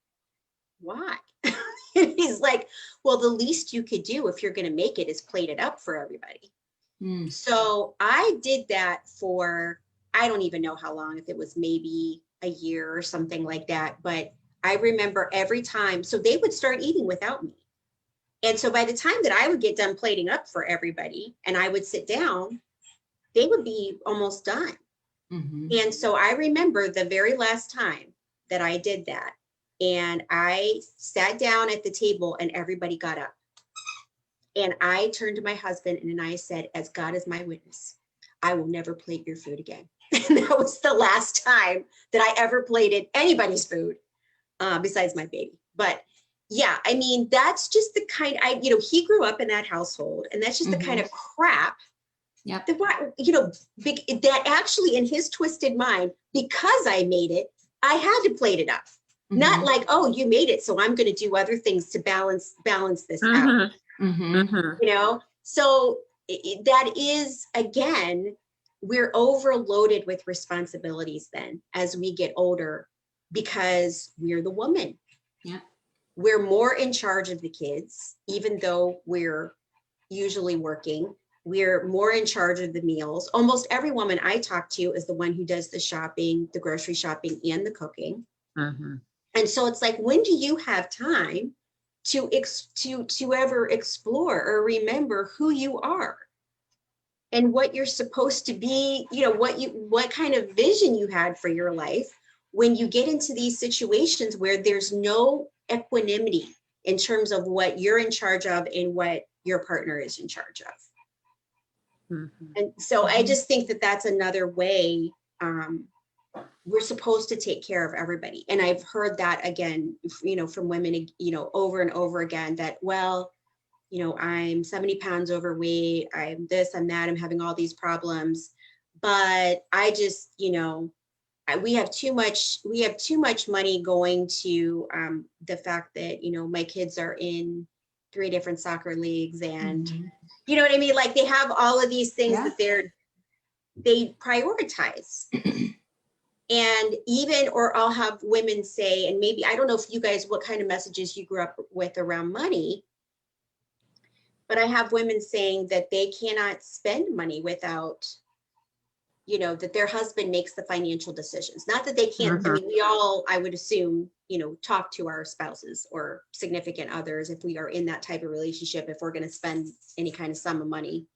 why? And he's like, well, the least you could do if you're going to make it is plate it up for everybody. So I did that for, I don't even know how long, if it was maybe a year or something like that. But I remember every time, so they would start eating without me. And so by the time that I would get done plating up for everybody and I would sit down, they would be almost done. And so I remember the very last time that I did that, and I sat down at the table and everybody got up. And I turned to my husband and I said, as God is my witness, I will never plate your food again. And that was the last time that I ever plated anybody's food, besides my baby. But yeah, I mean, that's just the kind, he grew up in that household, and that's just the kind of crap that actually in his twisted mind, because I made it, I had to plate it up. Not like, oh, you made it, so I'm going to do other things to balance this out. So that is, again, we're overloaded with responsibilities then as we get older, because we're the woman. We're more in charge of the kids, even though we're usually working. We're more in charge of the meals. Almost every woman I talk to is the one who does the shopping, the grocery shopping, and the cooking. Mhm. And so it's like, when do you have time to ever explore or remember who you are and what you're supposed to be, you know, what kind of vision you had for your life when you get into these situations where there's no equanimity in terms of what you're in charge of and what your partner is in charge of. Mhm. And so I just think that that's another way we're supposed to take care of everybody. And I've heard that again, you know, from women, you know, over and over again, that, well, you know, I'm 70 pounds overweight, I'm this, I'm that, I'm having all these problems, but I just, you know, we have too much money going to the fact that, you know, my kids are in 3 different soccer leagues, and you know what I mean? Like, they have all of these things that they prioritize. And even, or I'll have women say, and maybe, I don't know if you guys, what kind of messages you grew up with around money, but I have women saying that they cannot spend money without, you know, that their husband makes the financial decisions. Not that they can't, I mean, we all, I would assume, you know, talk to our spouses or significant others if we are in that type of relationship, if we're going to spend any kind of sum of money.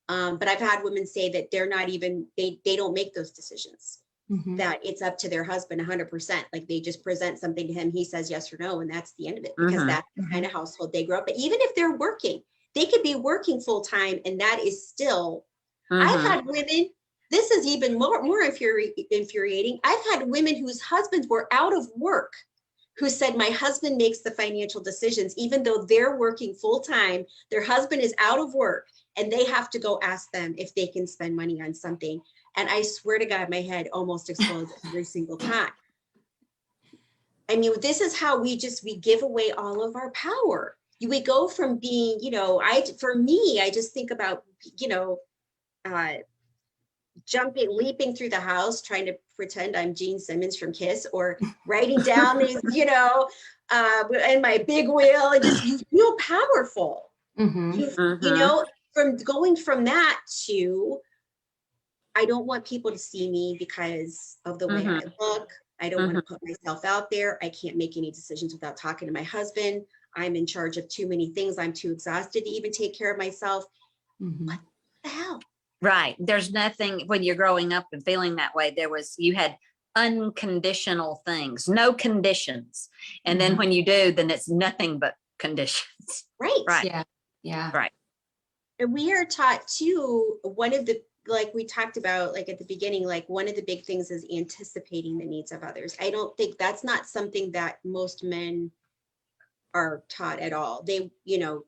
But I've had women say that they're not even, they don't make those decisions. That it's up to their husband 100%. Like, they just present something to him, he says yes or no, and that's the end of it, because that's the kind of household they grew up. But even if they're working, they could be working full time, and that is still, I've had women, this is even more infuriating. I've had women whose husbands were out of work who said, my husband makes the financial decisions, even though they're working full time, their husband is out of work, and they have to go ask them if they can spend money on something. And I swear to God, my head almost explodes every single time. I mean, this is how we give away all of our power. We go from being, you know, for me, I just think about, you know, leaping through the house, trying to pretend I'm Gene Simmons from Kiss, or writing down these, you know, and my big wheel, and just, you feel powerful. You know, from going from that to, I don't want people to see me because of the way I look. I don't want to put myself out there. I can't make any decisions without talking to my husband. I'm in charge of too many things. I'm too exhausted to even take care of myself. What the hell? Right. There's nothing, when you're growing up and feeling that way, you had unconditional things, no conditions. And then when you do, then it's nothing but conditions. Right. Right. Yeah. Right. And we are taught too, one of the, like we talked about, like at the beginning, like one of the big things is anticipating the needs of others. I don't think that's not something that most men are taught at all. They, you know,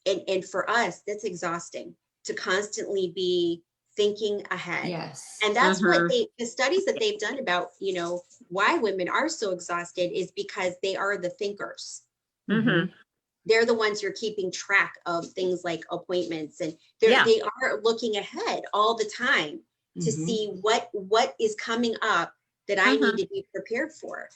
and for us, that's exhausting to constantly be thinking ahead. Yes. And that's what the studies that they've done about, you know, why women are so exhausted is because they are the thinkers. They're the ones who are keeping track of things like appointments, and they are looking ahead all the time to see what is coming up that I need to be prepared for.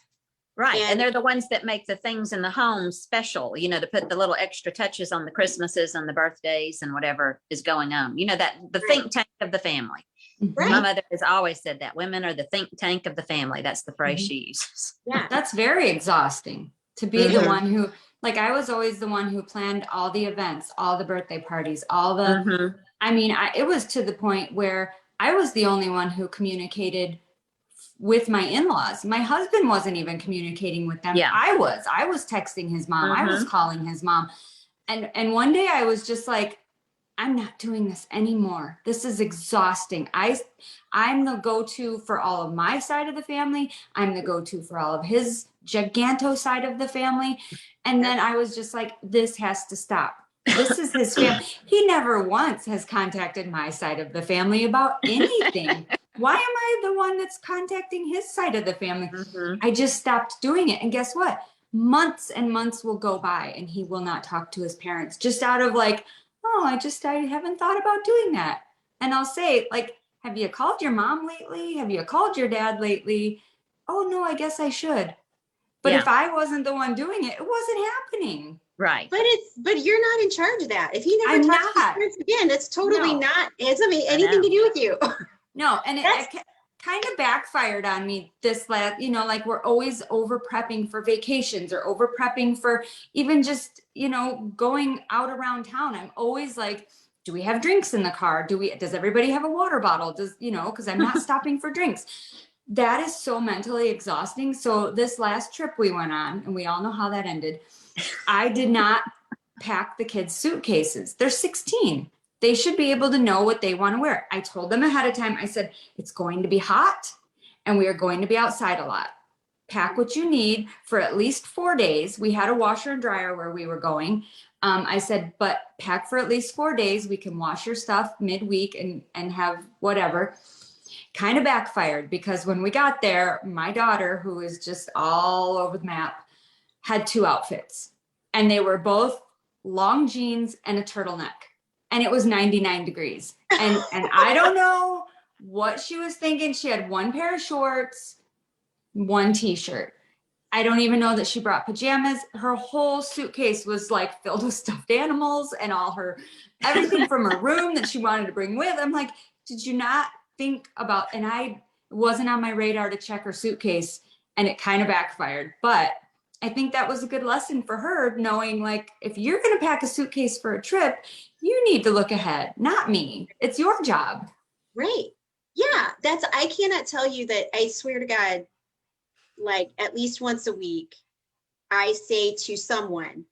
Right. And they're the ones that make the things in the home special, you know, to put the little extra touches on the Christmases and the birthdays and whatever is going on. You know, that the think tank of the family. My mother has always said that women are the think tank of the family. That's the phrase she uses. Yeah. That's very exhausting to be the one who, like, I was always the one who planned all the events, all the birthday parties, all the, I mean, it was to the point where I was the only one who communicated with my in-laws. My husband wasn't even communicating with them. I was texting his mom. I was calling his mom. And one day I was just like, I'm not doing this anymore. This is exhausting. I'm the go-to for all of my side of the family. I'm the go-to for all of his giganto side of the family. And then I was just like, this has to stop. This is his family. He never once has contacted my side of the family about anything. Why am I the one that's contacting his side of the family? I just stopped doing it. And guess what? Months and months will go by and he will not talk to his parents, just out of like, oh, I haven't thought about doing that. And I'll say, like, have you called your mom lately? Have you called your dad lately? Oh, no, I guess I should. But if I wasn't the one doing it, it wasn't happening. Right. But you're not in charge of that. If he never I'm touches his not. prints again, it's totally No. not, it's I anything know. to do with you. No, and That's- it kind of backfired on me this last, you know, like we're always over prepping for vacations or over prepping for even just, you know, going out around town. I'm always like, do we have drinks in the car? Does everybody have a water bottle? Because I'm not stopping for drinks. That is so mentally exhausting. So this last trip we went on, and we all know how that ended, I did not pack the kids' suitcases. They're 16. They should be able to know what they want to wear. I told them ahead of time, I said, it's going to be hot and we are going to be outside a lot. Pack what you need for at least 4 days. We had a washer and dryer where we were going. I said, but pack for at least 4 days. We can wash your stuff midweek and have whatever. Kind of backfired because when we got there, my daughter, who is just all over the map, had 2 outfits. And they were both long jeans and a turtleneck. And it was 99 degrees. And I don't know what she was thinking. She had 1 pair of shorts, 1 t-shirt. I don't even know that she brought pajamas. Her whole suitcase was like filled with stuffed animals and everything from her room that she wanted to bring with. I'm like, did you not think about, and it wasn't on my radar to check her suitcase, and it kind of backfired. But I think that was a good lesson for her, knowing like, if you're going to pack a suitcase for a trip, you need to look ahead, not me. It's your job. Right. Yeah. I cannot tell you that. I swear to God, like at least once a week, I say to someone,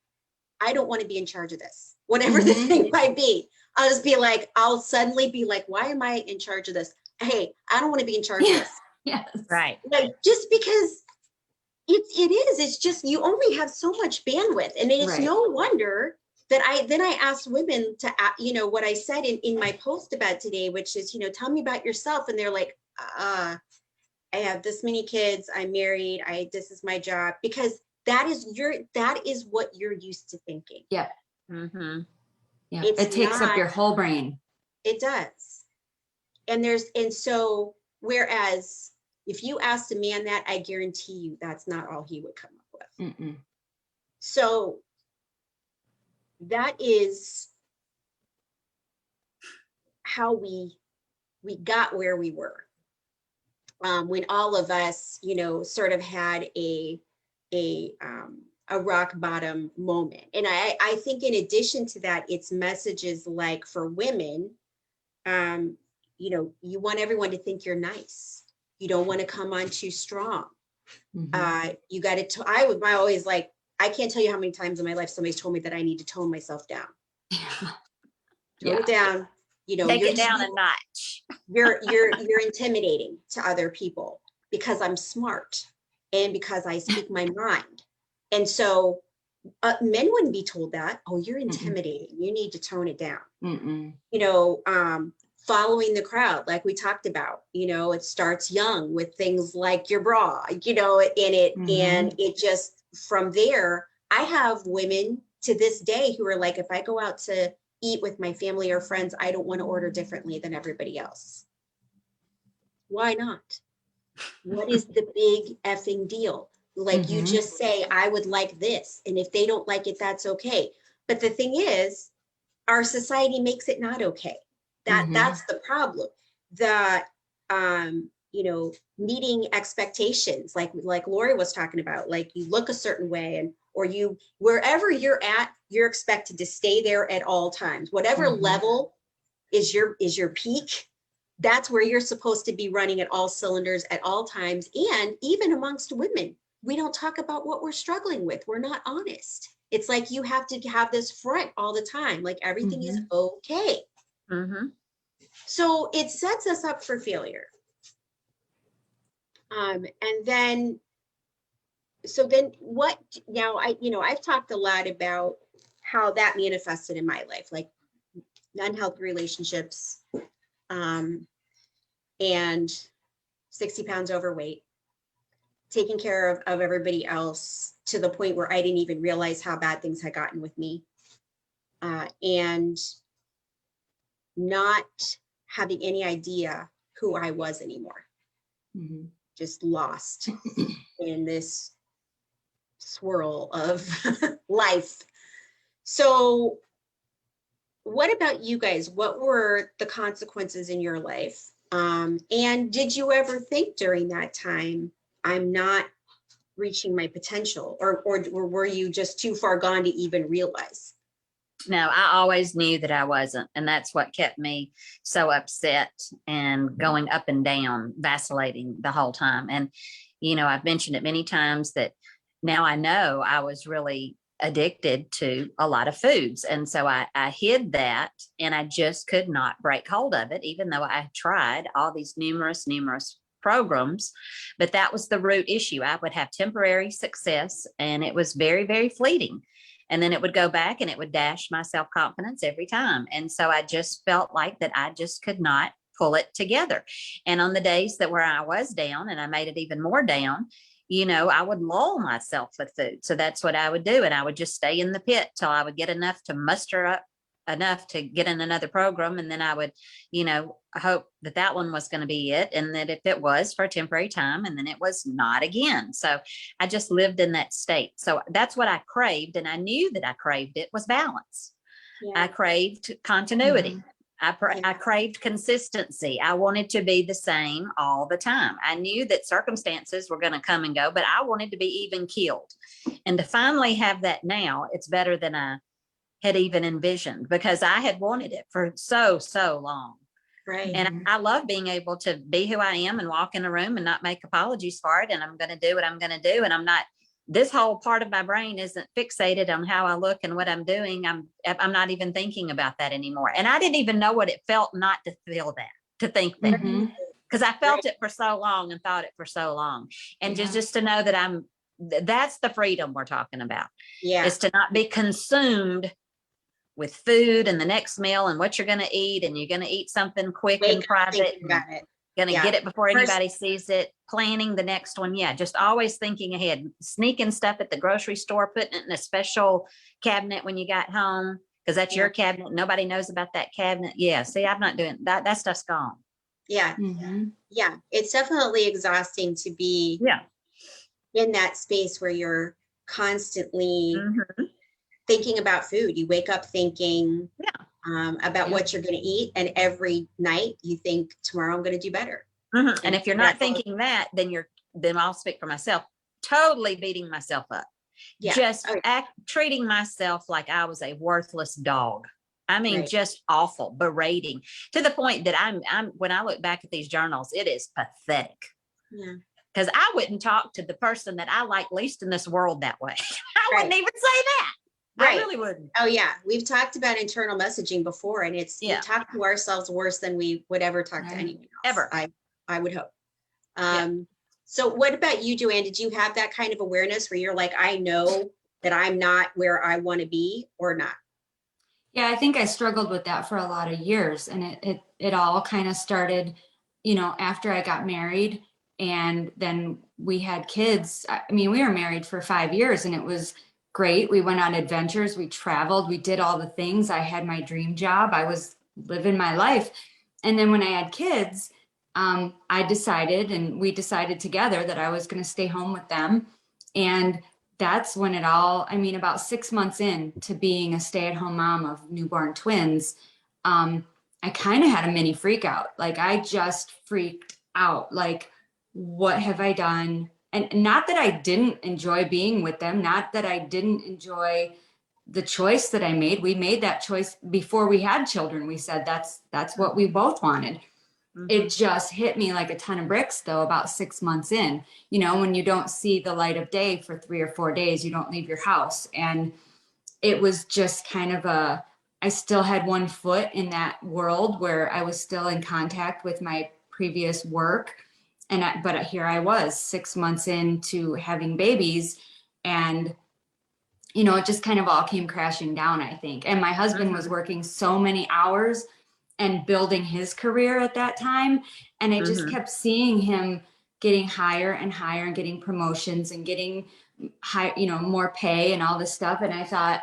I don't want to be in charge of this, whatever the thing might be. I'll suddenly be like, why am I in charge of this? Hey, I don't want to be in charge of this. Yes. Right. Like, just because it's just, you only have so much bandwidth. And it's Right. no wonder that I asked women to, what I said in my post about today, which is, tell me about yourself. And they're like, I have this many kids, I'm married, this is my job, because that is what you're used to thinking. Yeah. Mm-hmm. Yeah. It takes up your whole brain. It does. And so, whereas if you asked a man that, I guarantee you that's not all he would come up with. Mm-mm. So that is how we got where we were. When all of us, sort of had a rock bottom moment. And I think in addition to that, it's messages like for women, you want everyone to think you're nice. You don't want to come on too strong. Mm-hmm. You got to, I always like, I can't tell you how many times in my life somebody's told me that I need to tone myself down. Tone it down. Take it down a notch. You're intimidating to other people because I'm smart and because I speak my mind. And so men wouldn't be told that. Oh, you're intimidating. You need to tone it down. Following the crowd, like we talked about, it starts young with things like your bra, and it just, from there, I have women to this day who are like, if I go out to eat with my family or friends, I don't want to order differently than everybody else. Why not? What is the big effing deal? Like, you just say, I would like this. And if they don't like it, that's okay. But the thing is, our society makes it not okay. That's the problem. The, meeting expectations, like Lori was talking about, like you look a certain way or wherever you're at, you're expected to stay there at all times. Whatever level is your peak, that's where you're supposed to be running at all cylinders at all times. And even amongst women, we don't talk about what we're struggling with. We're not honest. It's like you have to have this front all the time, like everything is okay. So it sets us up for failure. And then what, now I've talked a lot about how that manifested in my life, like unhealthy relationships, and 60 pounds overweight, taking care of everybody else to the point where I didn't even realize how bad things had gotten with me, and not having any idea who I was anymore. Just lost in this swirl of life. So what about you guys? What were the consequences in your life? And did you ever think during that time, I'm not reaching my potential, or were you just too far gone to even realize? No, I always knew that I wasn't. And that's what kept me so upset and going up and down, vacillating the whole time. And, I've mentioned it many times that now I know I was really addicted to a lot of foods. And so I hid that, and I just could not break hold of it, even though I tried all these numerous programs. But that was the root issue. I would have temporary success, and it was very, very fleeting. And then it would go back and it would dash my self-confidence every time. And so I just felt like that I just could not pull it together. And on the days where I was down, and I made it even more down, I would lull myself with food. So that's what I would do. And I would just stay in the pit till I would get enough to muster up enough to get in another program. And then I would, hope that one was going to be it. And that if it was for a temporary time, and then it was not again. So I just lived in that state. So that's what I craved. And I knew that I craved it was balance. Yeah. I craved continuity. Mhm. I craved consistency. I wanted to be the same all the time. I knew that circumstances were going to come and go, but I wanted to be even keeled. And to finally have that now, it's better than I had even envisioned, because I had wanted it for so long. Right. And I love being able to be who I am and walk in a room and not make apologies for it. And I'm going to do what I'm going to do. And this whole part of my brain isn't fixated on how I look and what I'm doing. I'm not even thinking about that anymore. And I didn't even know what it felt not to feel that, to think that, because I felt it for so long and thought it for so long. And just to know that that's the freedom we're talking about. Yeah. Is to not be consumed with food and the next meal and what you're going to eat. And you're going to eat something quick and private. Going to get it before anybody sees it, planning the next one. Yeah. Just always thinking ahead, sneaking stuff at the grocery store, putting it in a special cabinet when you got home, because that's your cabinet. Nobody knows about that cabinet. Yeah. See, I'm not doing that. That stuff's gone. Yeah. Yeah. It's definitely exhausting to be in that space where you're constantly thinking about food. You wake up thinking about what you're going to eat. And every night you think, tomorrow I'm going to do better. And if you're not thinking that, then I'll speak for myself, totally beating myself up. Just treating myself like I was a worthless dog. I mean, just awful, berating, to the point that I'm when I look back at these journals, it is pathetic. Yeah. Because I wouldn't talk to the person that I like least in this world that way. I wouldn't even say that. I really wouldn't. Oh yeah. We've talked about internal messaging before, and it's, we talk to ourselves worse than we would ever talk to anyone else. Ever. I would hope. So what about you, Joanne? Did you have that kind of awareness where you're like, I know that I'm not where I want to be, or not? Yeah, I think I struggled with that for a lot of years. And it all kind of started, after I got married, and then we had kids. I mean, we were married for 5 years, and it was great. We went on adventures, we traveled, we did all the things. I had my dream job. I was living my life. And then when I had kids, I decided, and we decided together, that I was going to stay home with them. And that's when about 6 months into being a stay-at-home mom of newborn twins, I kind of had a mini freak out. Like, I just freaked out. Like, what have I done? And not that I didn't enjoy being with them, not that I didn't enjoy the choice that I made. We made that choice before we had children. We said that's what we both wanted. It just hit me like a ton of bricks, though, about 6 months in. When you don't see the light of day for 3 or 4 days, you don't leave your house. And it was just kind of I still had one foot in that world where I was still in contact with my previous work. But here I was 6 months into having babies, and, it just kind of all came crashing down, I think. And my husband was working so many hours and building his career at that time. And I just kept seeing him getting higher and higher and getting promotions and getting high, more pay and all this stuff. And I thought,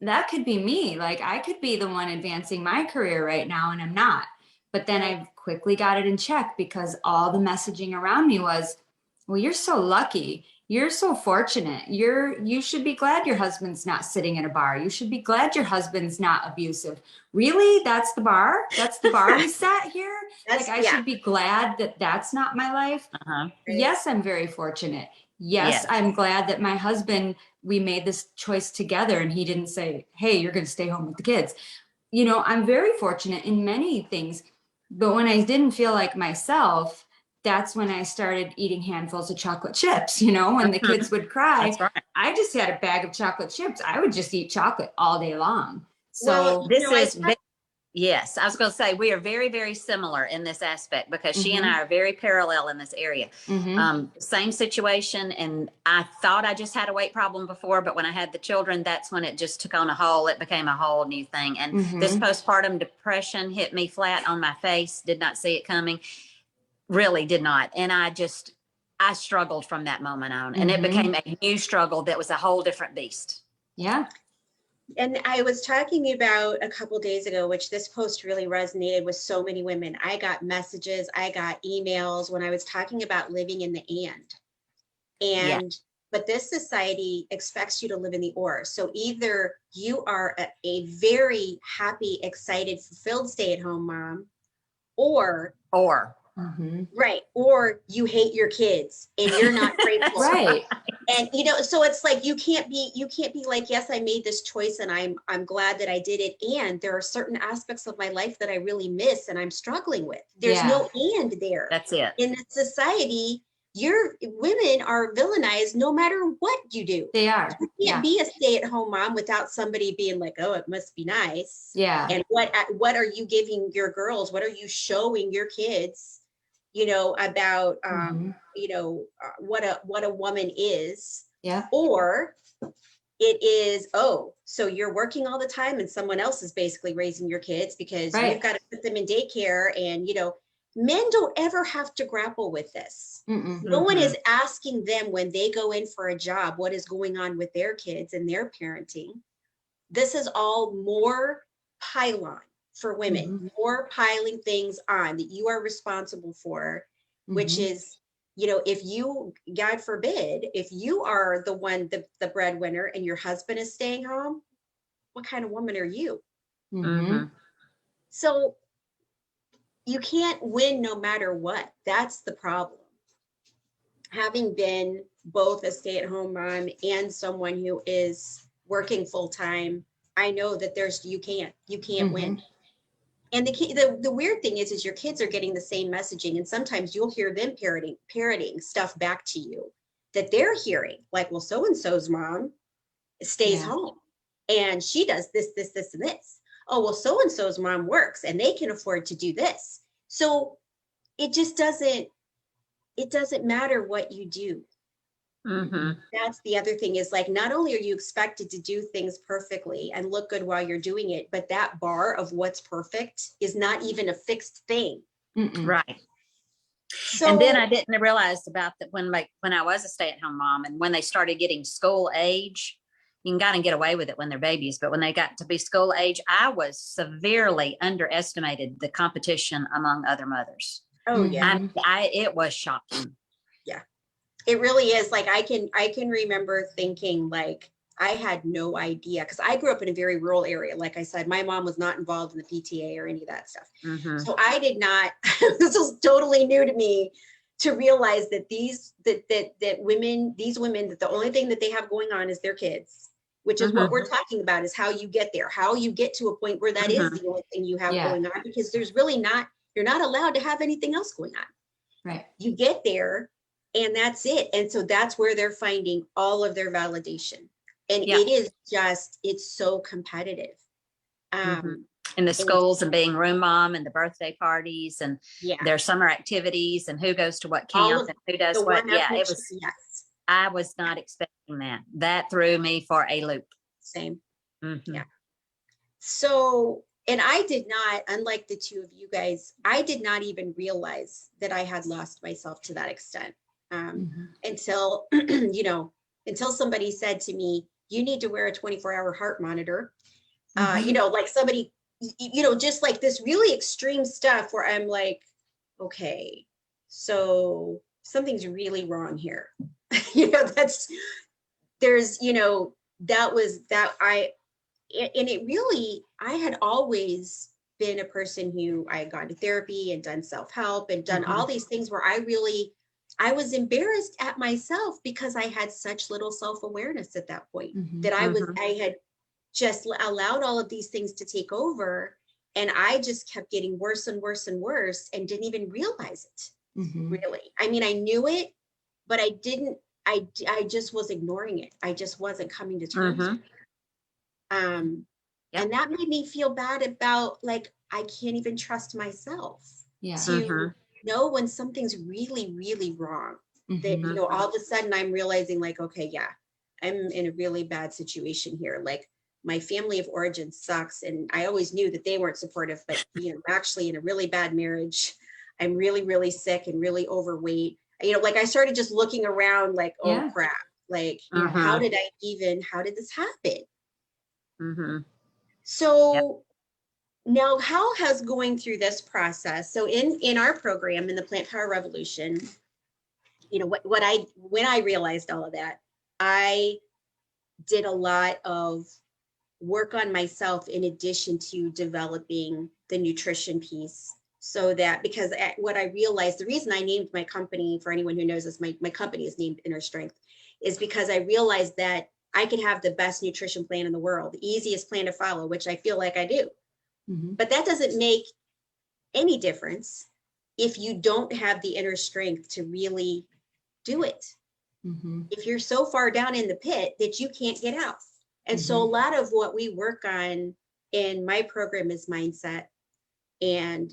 that could be me. Like, I could be the one advancing my career right now, and I'm not. But then I quickly got it in check, because all the messaging around me was, well, you're so lucky. You're so fortunate. You should be glad your husband's not sitting in a bar. You should be glad your husband's not abusive. Really? That's the bar? That's the bar we set here? Like, I should be glad that that's not my life. Uh-huh. Yes, I'm very fortunate. Yes, Yes. I'm glad that my husband, we made this choice together and he didn't say, hey, you're going to stay home with the kids. You know, I'm very fortunate in many things. But when I didn't feel like myself, that's when I started eating handfuls of chocolate chips. You know, when the kids would cry, That's right. I just had a bag of chocolate chips. I would just eat chocolate all day long. Well, So This is yes, I was going to say we are very, very similar in this aspect because she and I are very parallel in this area. Same situation, and I thought I just had a weight problem before, but when I had the children, that's when it just took on it became a whole new thing. And this postpartum depression hit me flat on my face. Did not see it coming. Really did not. And I struggled from that moment on, and it became a new struggle that was a whole different beast. Yeah. And I was talking about a couple days ago, which this post really resonated with so many women. I got messages, I got emails when I was talking about living in the and, but this society expects you to live in the or. So either you are a very happy, excited, fulfilled stay-at-home mom, or right, or you hate your kids and you're not grateful. Right. And you know, so it's like you can't be like, yes, I made this choice and I'm glad that I did it. And there are certain aspects of my life that I really miss and I'm struggling with. There's no and there. That's it. In the society, women are villainized no matter what you do. They are. You can't be a stay-at-home mom without somebody being like, oh, it must be nice. Yeah. And what are you giving your girls? What are you showing your kids, you know, about you know, what a woman is? Yeah. Or it is, oh, so you're working all the time and someone else is basically raising your kids because you've got to put them in daycare. And, you know, men don't ever have to grapple with this. No one is asking them when they go in for a job, what is going on with their kids and their parenting. This is all more pile-on for women, more piling things on that you are responsible for, which is, you know, if you, God forbid, if you are the one, the breadwinner and your husband is staying home, what kind of woman are you? So you can't win no matter what. That's the problem. Having been both a stay-at-home mom and someone who is working full-time, I know that you can't win. And the weird thing is your kids are getting the same messaging, and sometimes you'll hear them parroting stuff back to you that they're hearing, like, well, so-and-so's mom stays home and she does this, this, this, and this. Oh, well, so-and-so's mom works and they can afford to do this. So it just doesn't matter what you do. That's the other thing is, like, not only are you expected to do things perfectly and look good while you're doing it, but that bar of what's perfect is not even a fixed thing. Right. So, and then I didn't realize about that when I was a stay-at-home mom and when they started getting school age, you can kind of get away with it when they're babies, but when they got to be school age, I was severely underestimated the competition among other mothers. Oh yeah. It was shocking. Yeah, it really is. Like, I can remember thinking, like, I had no idea, because I grew up in a very rural area. Like I said, my mom was not involved in the PTA or any of that stuff. So I did not, this was totally new to me to realize that these women, that the only thing that they have going on is their kids, which is what we're talking about, is how you get there, how you get to a point where that is the only thing you have going on, because there's really not, you're not allowed to have anything else going on. Right. You get there and that's it. And so that's where they're finding all of their validation. And it is just, it's so competitive. In the schools and being room mom and the birthday parties and their summer activities and who goes to what camp and who does what. Yeah, it was, I was not expecting that. That threw me for a loop. Same. Yeah. So, and I did not, unlike the two of you guys, I did not even realize that I had lost myself to that extent until, you know, until somebody said to me, you need to wear a 24-hour heart monitor. You know, like somebody, you know, just like this really extreme stuff where I'm like, okay, so something's really wrong here. You know, there's, you know, that was that and it really, I had always been a person who I had gone to therapy and done self-help and done all these things where I was embarrassed at myself because I had such little self-awareness at that point, that I had just allowed all of these things to take over, and I just kept getting worse and worse and worse and didn't even realize it. Really. I mean, I knew it, but I didn't, I just was ignoring it. I just wasn't coming to terms with it. And that made me feel bad about, like, I can't even trust myself to know when something's really, really wrong. That, you know, all of a sudden I'm realizing, like, okay, yeah, I'm in a really bad situation here. Like, my family of origin sucks. And I always knew that they weren't supportive, but, you know, I'm actually in a really bad marriage. I'm really, really sick and really overweight. You know, like, I started just looking around like, oh crap, like, you know, how did this happen? So now, how has going through this process, so in our program, in the Plant Power Revolution, you know, when I realized all of that, I did a lot of work on myself in addition to developing the nutrition piece. So that, because what I realized, the reason I named my company, for anyone who knows this, my company is named InnerStrength, is because I realized that I could have the best nutrition plan in the world, the easiest plan to follow, which I feel like I do. But that doesn't make any difference if you don't have the inner strength to really do it. If you're so far down in the pit that you can't get out. And so a lot of what we work on in my program is mindset and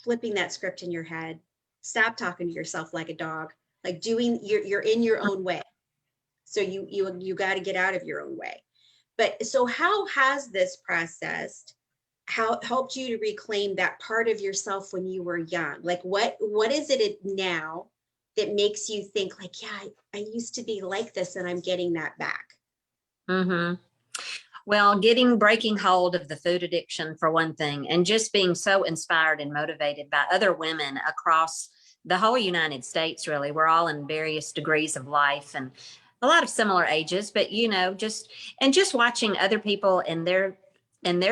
flipping that script in your head. Stop talking to yourself like a dog, like you're in your own way. So you got to get out of your own way. But so how has this process helped you to reclaim that part of yourself when you were young? Like, what is it now that makes you think, like, yeah, I used to be like this and I'm getting that back? Well, breaking hold of the food addiction, for one thing, and just being so inspired and motivated by other women across the whole United States, really. We're all in various degrees of life and a lot of similar ages, but, you know, just watching other people in their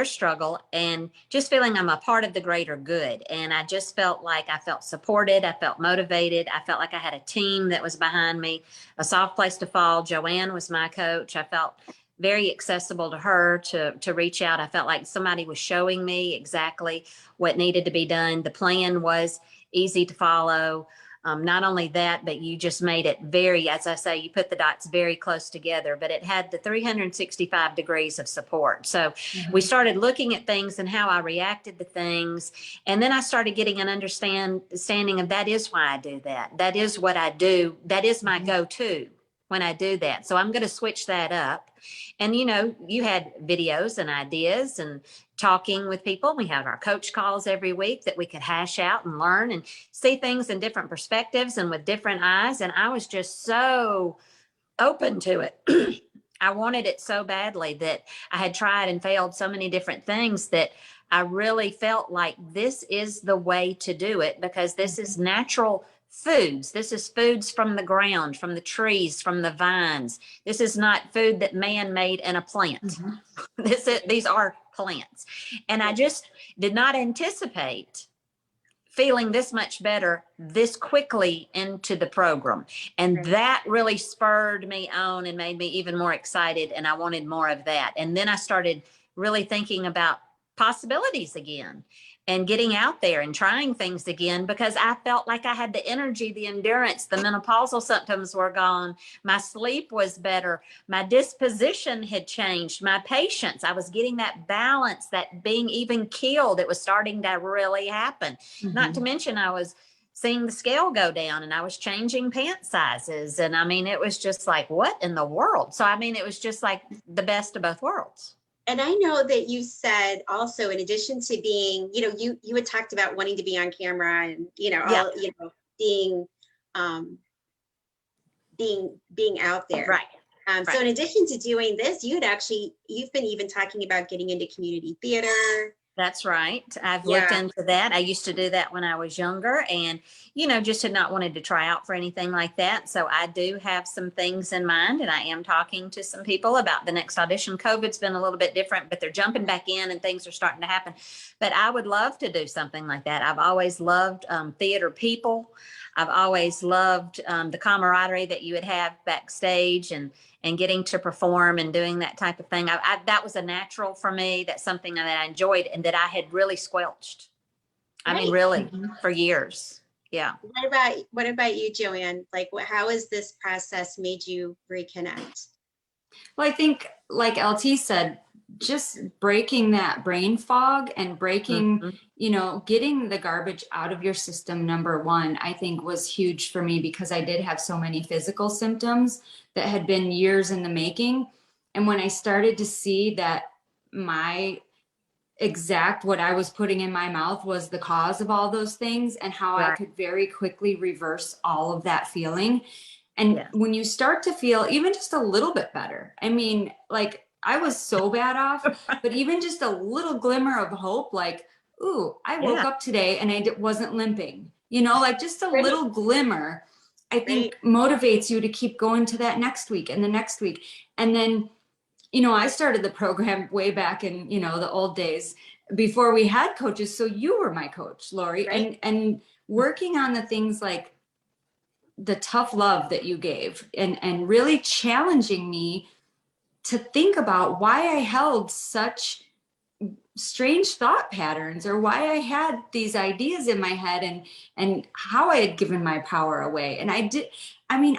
struggle and just feeling I'm a part of the greater good. And I just felt like I felt supported. I felt motivated. I felt like I had a team that was behind me, a soft place to fall. Joanne was my coach. I felt very accessible to her to reach out. I felt like somebody was showing me exactly what needed to be done. The plan was easy to follow. Not only that, but you just made it very, as I say, you put the dots very close together, but it had the 365 degrees of support. So we started looking at things and how I reacted to things. And then I started getting an understanding of that is why I do that. That is what I do. That is my go-to when I do that. So I'm going to switch that up. And, you know, you had videos and ideas and talking with people. We have our coach calls every week that we could hash out and learn and see things in different perspectives and with different eyes. And I was just so open to it. I wanted it so badly that I had tried and failed so many different things that I really felt like this is the way to do it, because this is natural foods. This is foods from the ground, from the trees, from the vines. This is not food that man made in a plant. These are plants. And I just did not anticipate feeling this much better this quickly into the program. And that really spurred me on and made me even more excited. And I wanted more of that. And then I started really thinking about possibilities again and getting out there and trying things again, because I felt like I had the energy, the endurance, the menopausal symptoms were gone. My sleep was better. My disposition had changed. My patience, I was getting that balance, that being even keeled. It was starting to really happen. Not to mention I was seeing the scale go down and I was changing pant sizes. And I mean, it was just like, what in the world? So, I mean, it was just like the best of both worlds. And I know that you said also, in addition to being, you know, you had talked about wanting to be on camera and, you know, all, you know, being out there. Right. So in addition to doing this, you've been even talking about getting into community theater, That's right. I've looked Yeah. into that. I used to do that when I was younger and, just had not wanted to try out for anything like that. So I do have some things in mind and I am talking to some people about the next audition. COVID's been a little bit different, but they're jumping back in and things are starting to happen. But I would love to do something like that. I've always loved theater people. I've always loved the camaraderie that you would have backstage and getting to perform and doing that type of thing. That was a natural for me. That's something that I enjoyed and that I had really squelched. I mean, Right. really for years. Yeah. What about you, Joanne? Like, how has this process made you reconnect? Well, I think, like LT said, just breaking that brain fog and breaking, getting the garbage out of your system, number one, I think was huge for me because I did have so many physical symptoms that had been years in the making. And when I started to see that what I was putting in my mouth was the cause of all those things and how I could very quickly reverse all of that feeling. And when you start to feel even just a little bit better, I mean, like I was so bad off, but even just a little glimmer of hope, like, ooh, I woke up today and I wasn't limping, like just a little glimmer, I think motivates you to keep going to that next week and the next week. And then, I started the program way back in, the old days before we had coaches. So you were my coach, Lori, and working on the things like the tough love that you gave and really challenging me to think about why I held such strange thought patterns or why I had these ideas in my head and how I had given my power away. And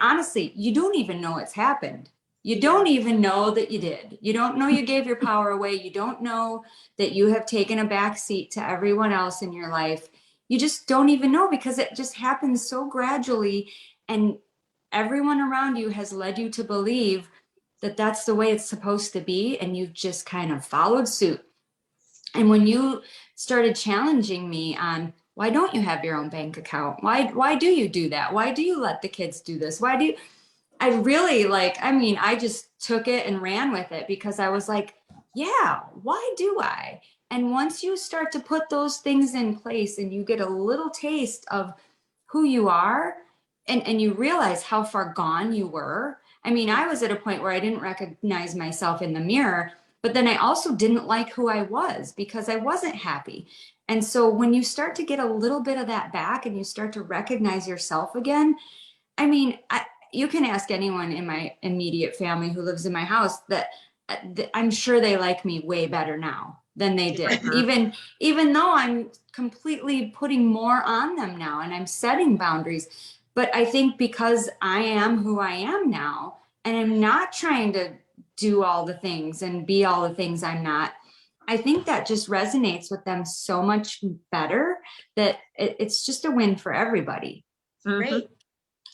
honestly, you don't even know it's happened. You don't even know that you did. You don't know you gave your power away. You don't know that you have taken a back seat to everyone else in your life. You just don't even know because it just happens so gradually. And everyone around you has led you to believe that that's the way it's supposed to be. And you've just kind of followed suit. And when you started challenging me on, why don't you have your own bank account? Why do you do that? Why do you let the kids do this? I really I just took it and ran with it because I was like, yeah, why do I? And once you start to put those things in place and you get a little taste of who you are and you realize how far gone you were. I was at a point where I didn't recognize myself in the mirror, but then I also didn't like who I was because I wasn't happy. And so when you start to get a little bit of that back and you start to recognize yourself again, you can ask anyone in my immediate family who lives in my house that I'm sure they like me way better now than they did. Even though I'm completely putting more on them now and I'm setting boundaries. But I think because I am who I am now and I'm not trying to do all the things and be all the things I'm not, I think that just resonates with them so much better that it's just a win for everybody. Right.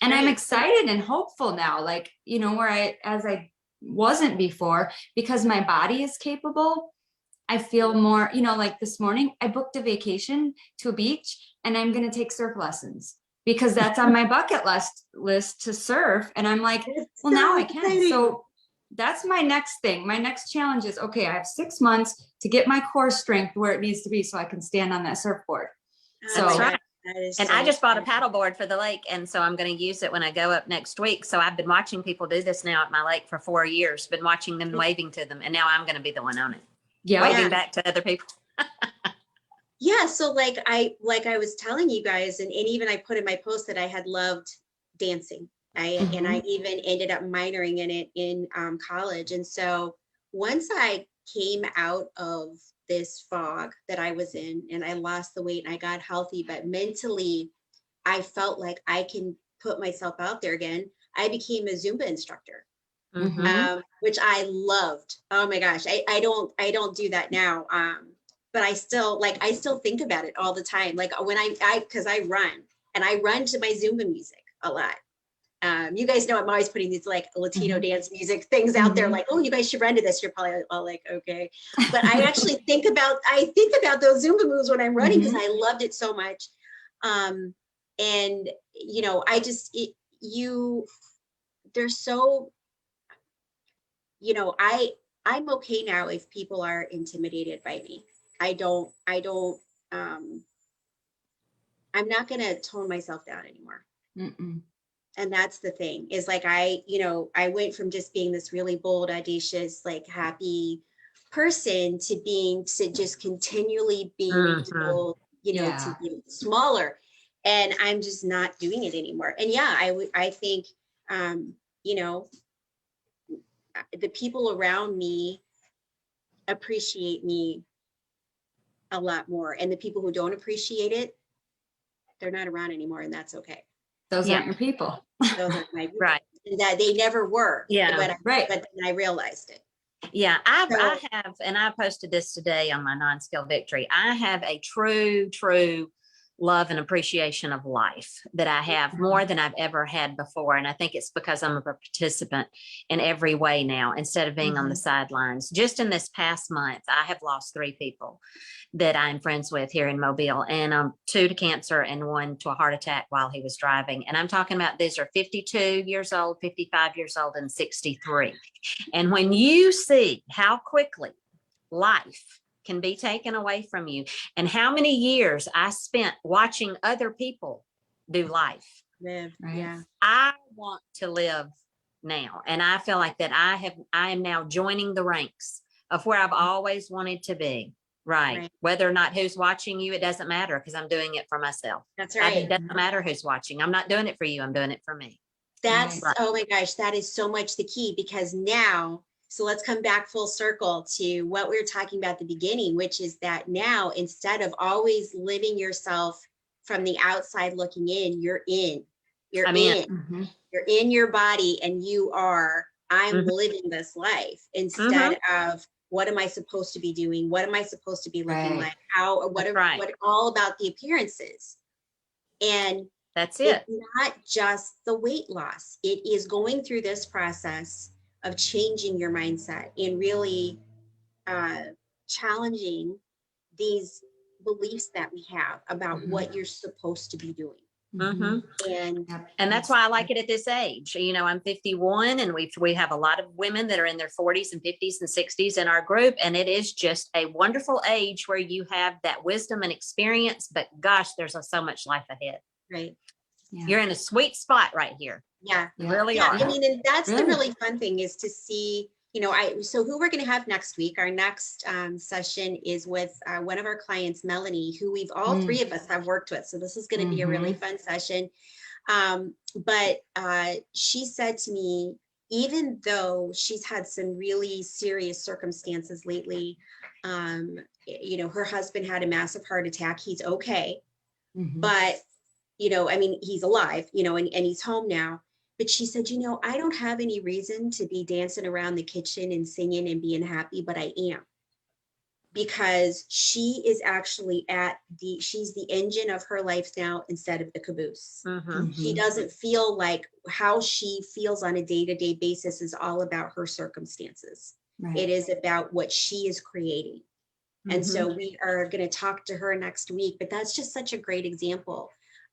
And I'm excited and hopeful now, as I wasn't before, because my body is capable. I feel more, like this morning, I booked a vacation to a beach and I'm going to take surf lessons because that's on my bucket list to surf. And I'm like, well, now I can. Exciting. So that's my next thing. My next challenge is, okay, I have 6 months to get my core strength where it needs to be so I can stand on that surfboard. That's right. And I just bought a paddleboard for the lake. And so I'm going to use it when I go up next week. So I've been watching people do this now at my lake for 4 years, been watching them waving to them. And now I'm going to be the one on it. Waving back to other people. So like I was telling you guys, and even I put in my post that I had loved dancing. And I even ended up minoring in it in college. And so once I came out of this fog that I was in and I lost the weight and I got healthy, but mentally I felt like I can put myself out there again. I became a Zumba instructor, which I loved. Oh my gosh. I don't do that now. But I still think about it all the time. Like when cause I run and I run to my Zumba music a lot. You guys know I'm always putting these like Latino dance music things out there, like, oh, you guys should run to this. You're probably all like, okay. But I actually think about those Zumba moves when I'm running because I loved it so much. And I just they're so, I'm okay now if people are intimidated by me I'm not going to tone myself down anymore. Mm-mm. And that's the thing, is like, I went from just being this really bold, audacious, like happy person to just continually being told, to be smaller. And I'm just not doing it anymore. And yeah, I think, you know, the people around me appreciate me a lot more. And the people who don't appreciate it, they're not around anymore. And that's okay. Those aren't your people. Those are my people. Right. That they never were. Yeah. Right. But then I realized it. Yeah, I have, and I posted this today on my non-scale victory. I have a true love and appreciation of life that I have more than I've ever had before. And I think it's because I'm a participant in every way now, instead of being on the sidelines. Just in this past month, I have lost 3 people that I'm friends with here in Mobile, and 2 to cancer and 1 to a heart attack while he was driving. And I'm talking about, these are 52 years old, 55 years old, and 63. And when you see how quickly life can be taken away from you, and how many years I spent watching other people do life, Live. Right. Yeah. I want to live now. And I feel like that I am now joining the ranks of where I've always wanted to be. Right. Whether or not who's watching you, it doesn't matter, because I'm doing it for myself. That's right. It doesn't matter who's watching. I'm not doing it for you. I'm doing it for me. That's, Right. oh my gosh, that is so much the key, because now, so let's come back full circle to what we were talking about at the beginning, which is that now, instead of always living yourself from the outside looking in, you're in your body, and I'm living this life, instead of, what am I supposed to be doing? What am I supposed to be looking like? What all about the appearances? And that's it. It's not just the weight loss. It is going through this process of changing your mindset and really challenging these beliefs that we have about what you're supposed to be doing. And that's why I like it at this age. I'm 51, and we have a lot of women that are in their 40s and 50s and 60s in our group. And it is just a wonderful age where you have that wisdom and experience, but gosh, there's so much life ahead. Right. Yeah. You're in a sweet spot right here. Yeah. You really are. I mean, and that's the really fun thing, is to see, so who we're going to have next week. Our next session is with one of our clients, Melanie, who we've all 3 of us have worked with. So this is going to be a really fun session. But she said to me, even though she's had some really serious circumstances lately, her husband had a massive heart attack. He's okay. But, he's alive, and he's home now. But she said, I don't have any reason to be dancing around the kitchen and singing and being happy, but I am. Because she is actually she's the engine of her life now, instead of the caboose. She doesn't feel like how she feels on a day-to-day basis is all about her circumstances. Right. It is about what she is creating. And so we are going to talk to her next week, but that's just such a great example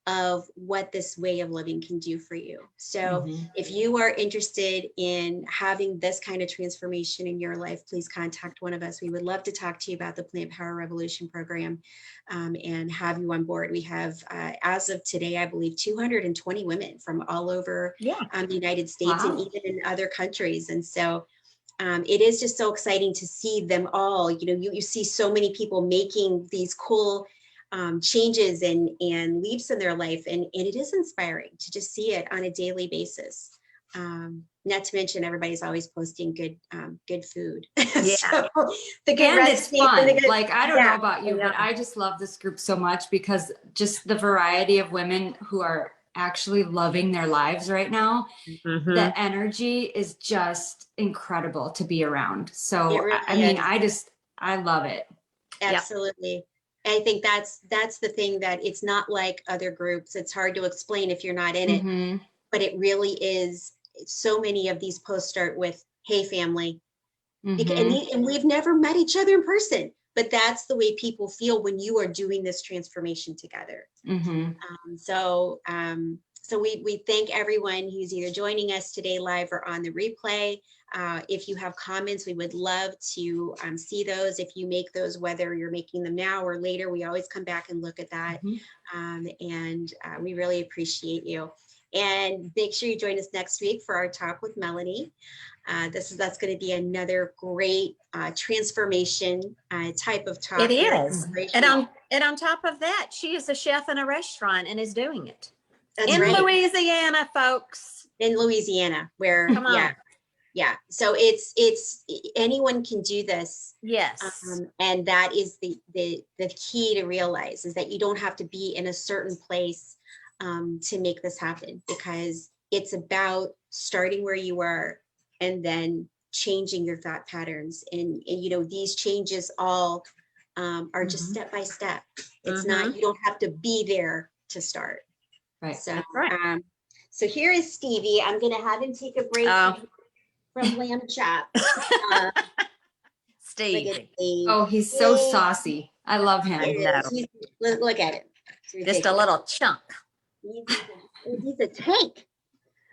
of what this way of living can do for you. So if you are interested in having this kind of transformation in your life, please contact one of us. We would love to talk to you about the Plant Power Revolution program and have you on board. We have, as of today, I believe 220 women from all over the United States and even in other countries. And so it is just so exciting to see them all. You see so many people making these cool changes and leaps in their life. And it is inspiring to just see it on a daily basis. Not to mention, everybody's always posting good food. Yeah. So, the good and it's fun. Like, I don't know about you, Yeah. but I just love this group so much, because just the variety of women who are actually loving their lives right now, the energy is just incredible to be around. So, really I mean, I love it. Absolutely. I think that's the thing, that it's not like other groups. It's hard to explain if you're not in it, but it really is. So many of these posts start with, "Hey, family," and we've never met each other in person, but that's the way people feel when you are doing this transformation together. So we thank everyone who's either joining us today live or on the replay. If you have comments, we would love to see those. If you make those, whether you're making them now or later, we always come back and look at that. And we really appreciate you. And make sure you join us next week for our talk with Melanie. That's going to be another great transformation type of talk. It is. And on top of that, she is a chef in a restaurant and is doing it. That's in right. Louisiana, folks. In Louisiana, where Come on. Yeah. So it's anyone can do this. Yes. And that is the key to realize, is that you don't have to be in a certain place to make this happen, because it's about starting where you are and then changing your thought patterns. And you know, these changes all are just step by step. It's not, you don't have to be there to start. Right. So, That's right. So here is Stevie. I'm going to have him take a break from Lamb Chop. Steve. Oh, he's so saucy. I love him. Look at him. Just a little chunk. He's a tank.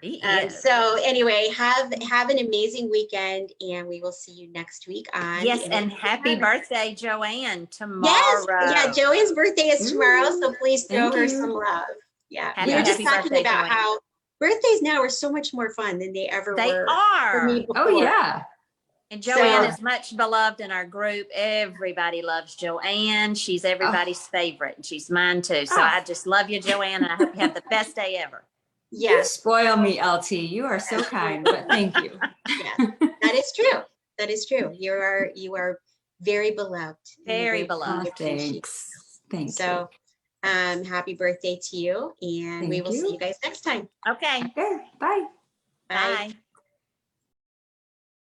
He is. So anyway, have an amazing weekend, and we will see you next week on. Yes, and happy birthday, Joanne, tomorrow. Yes, yeah, Joanne's birthday is tomorrow, so please throw her some love. Yeah, we were just talking about how birthdays now are so much more fun than they ever were. They are. For me before. Oh yeah. And Joanne is much beloved in our group. Everybody loves Joanne. She's everybody's favorite, and she's mine too. So I just love you, Joanne, and I hope you have the best day ever. Yeah. You spoil me, LT. You are so kind, but thank you. Yeah, that is true. That is true. You are very beloved. Very beloved. Oh, thanks. Thank you. Happy birthday to you, and we will see you guys next time. Okay. Okay. Bye. Bye. Bye.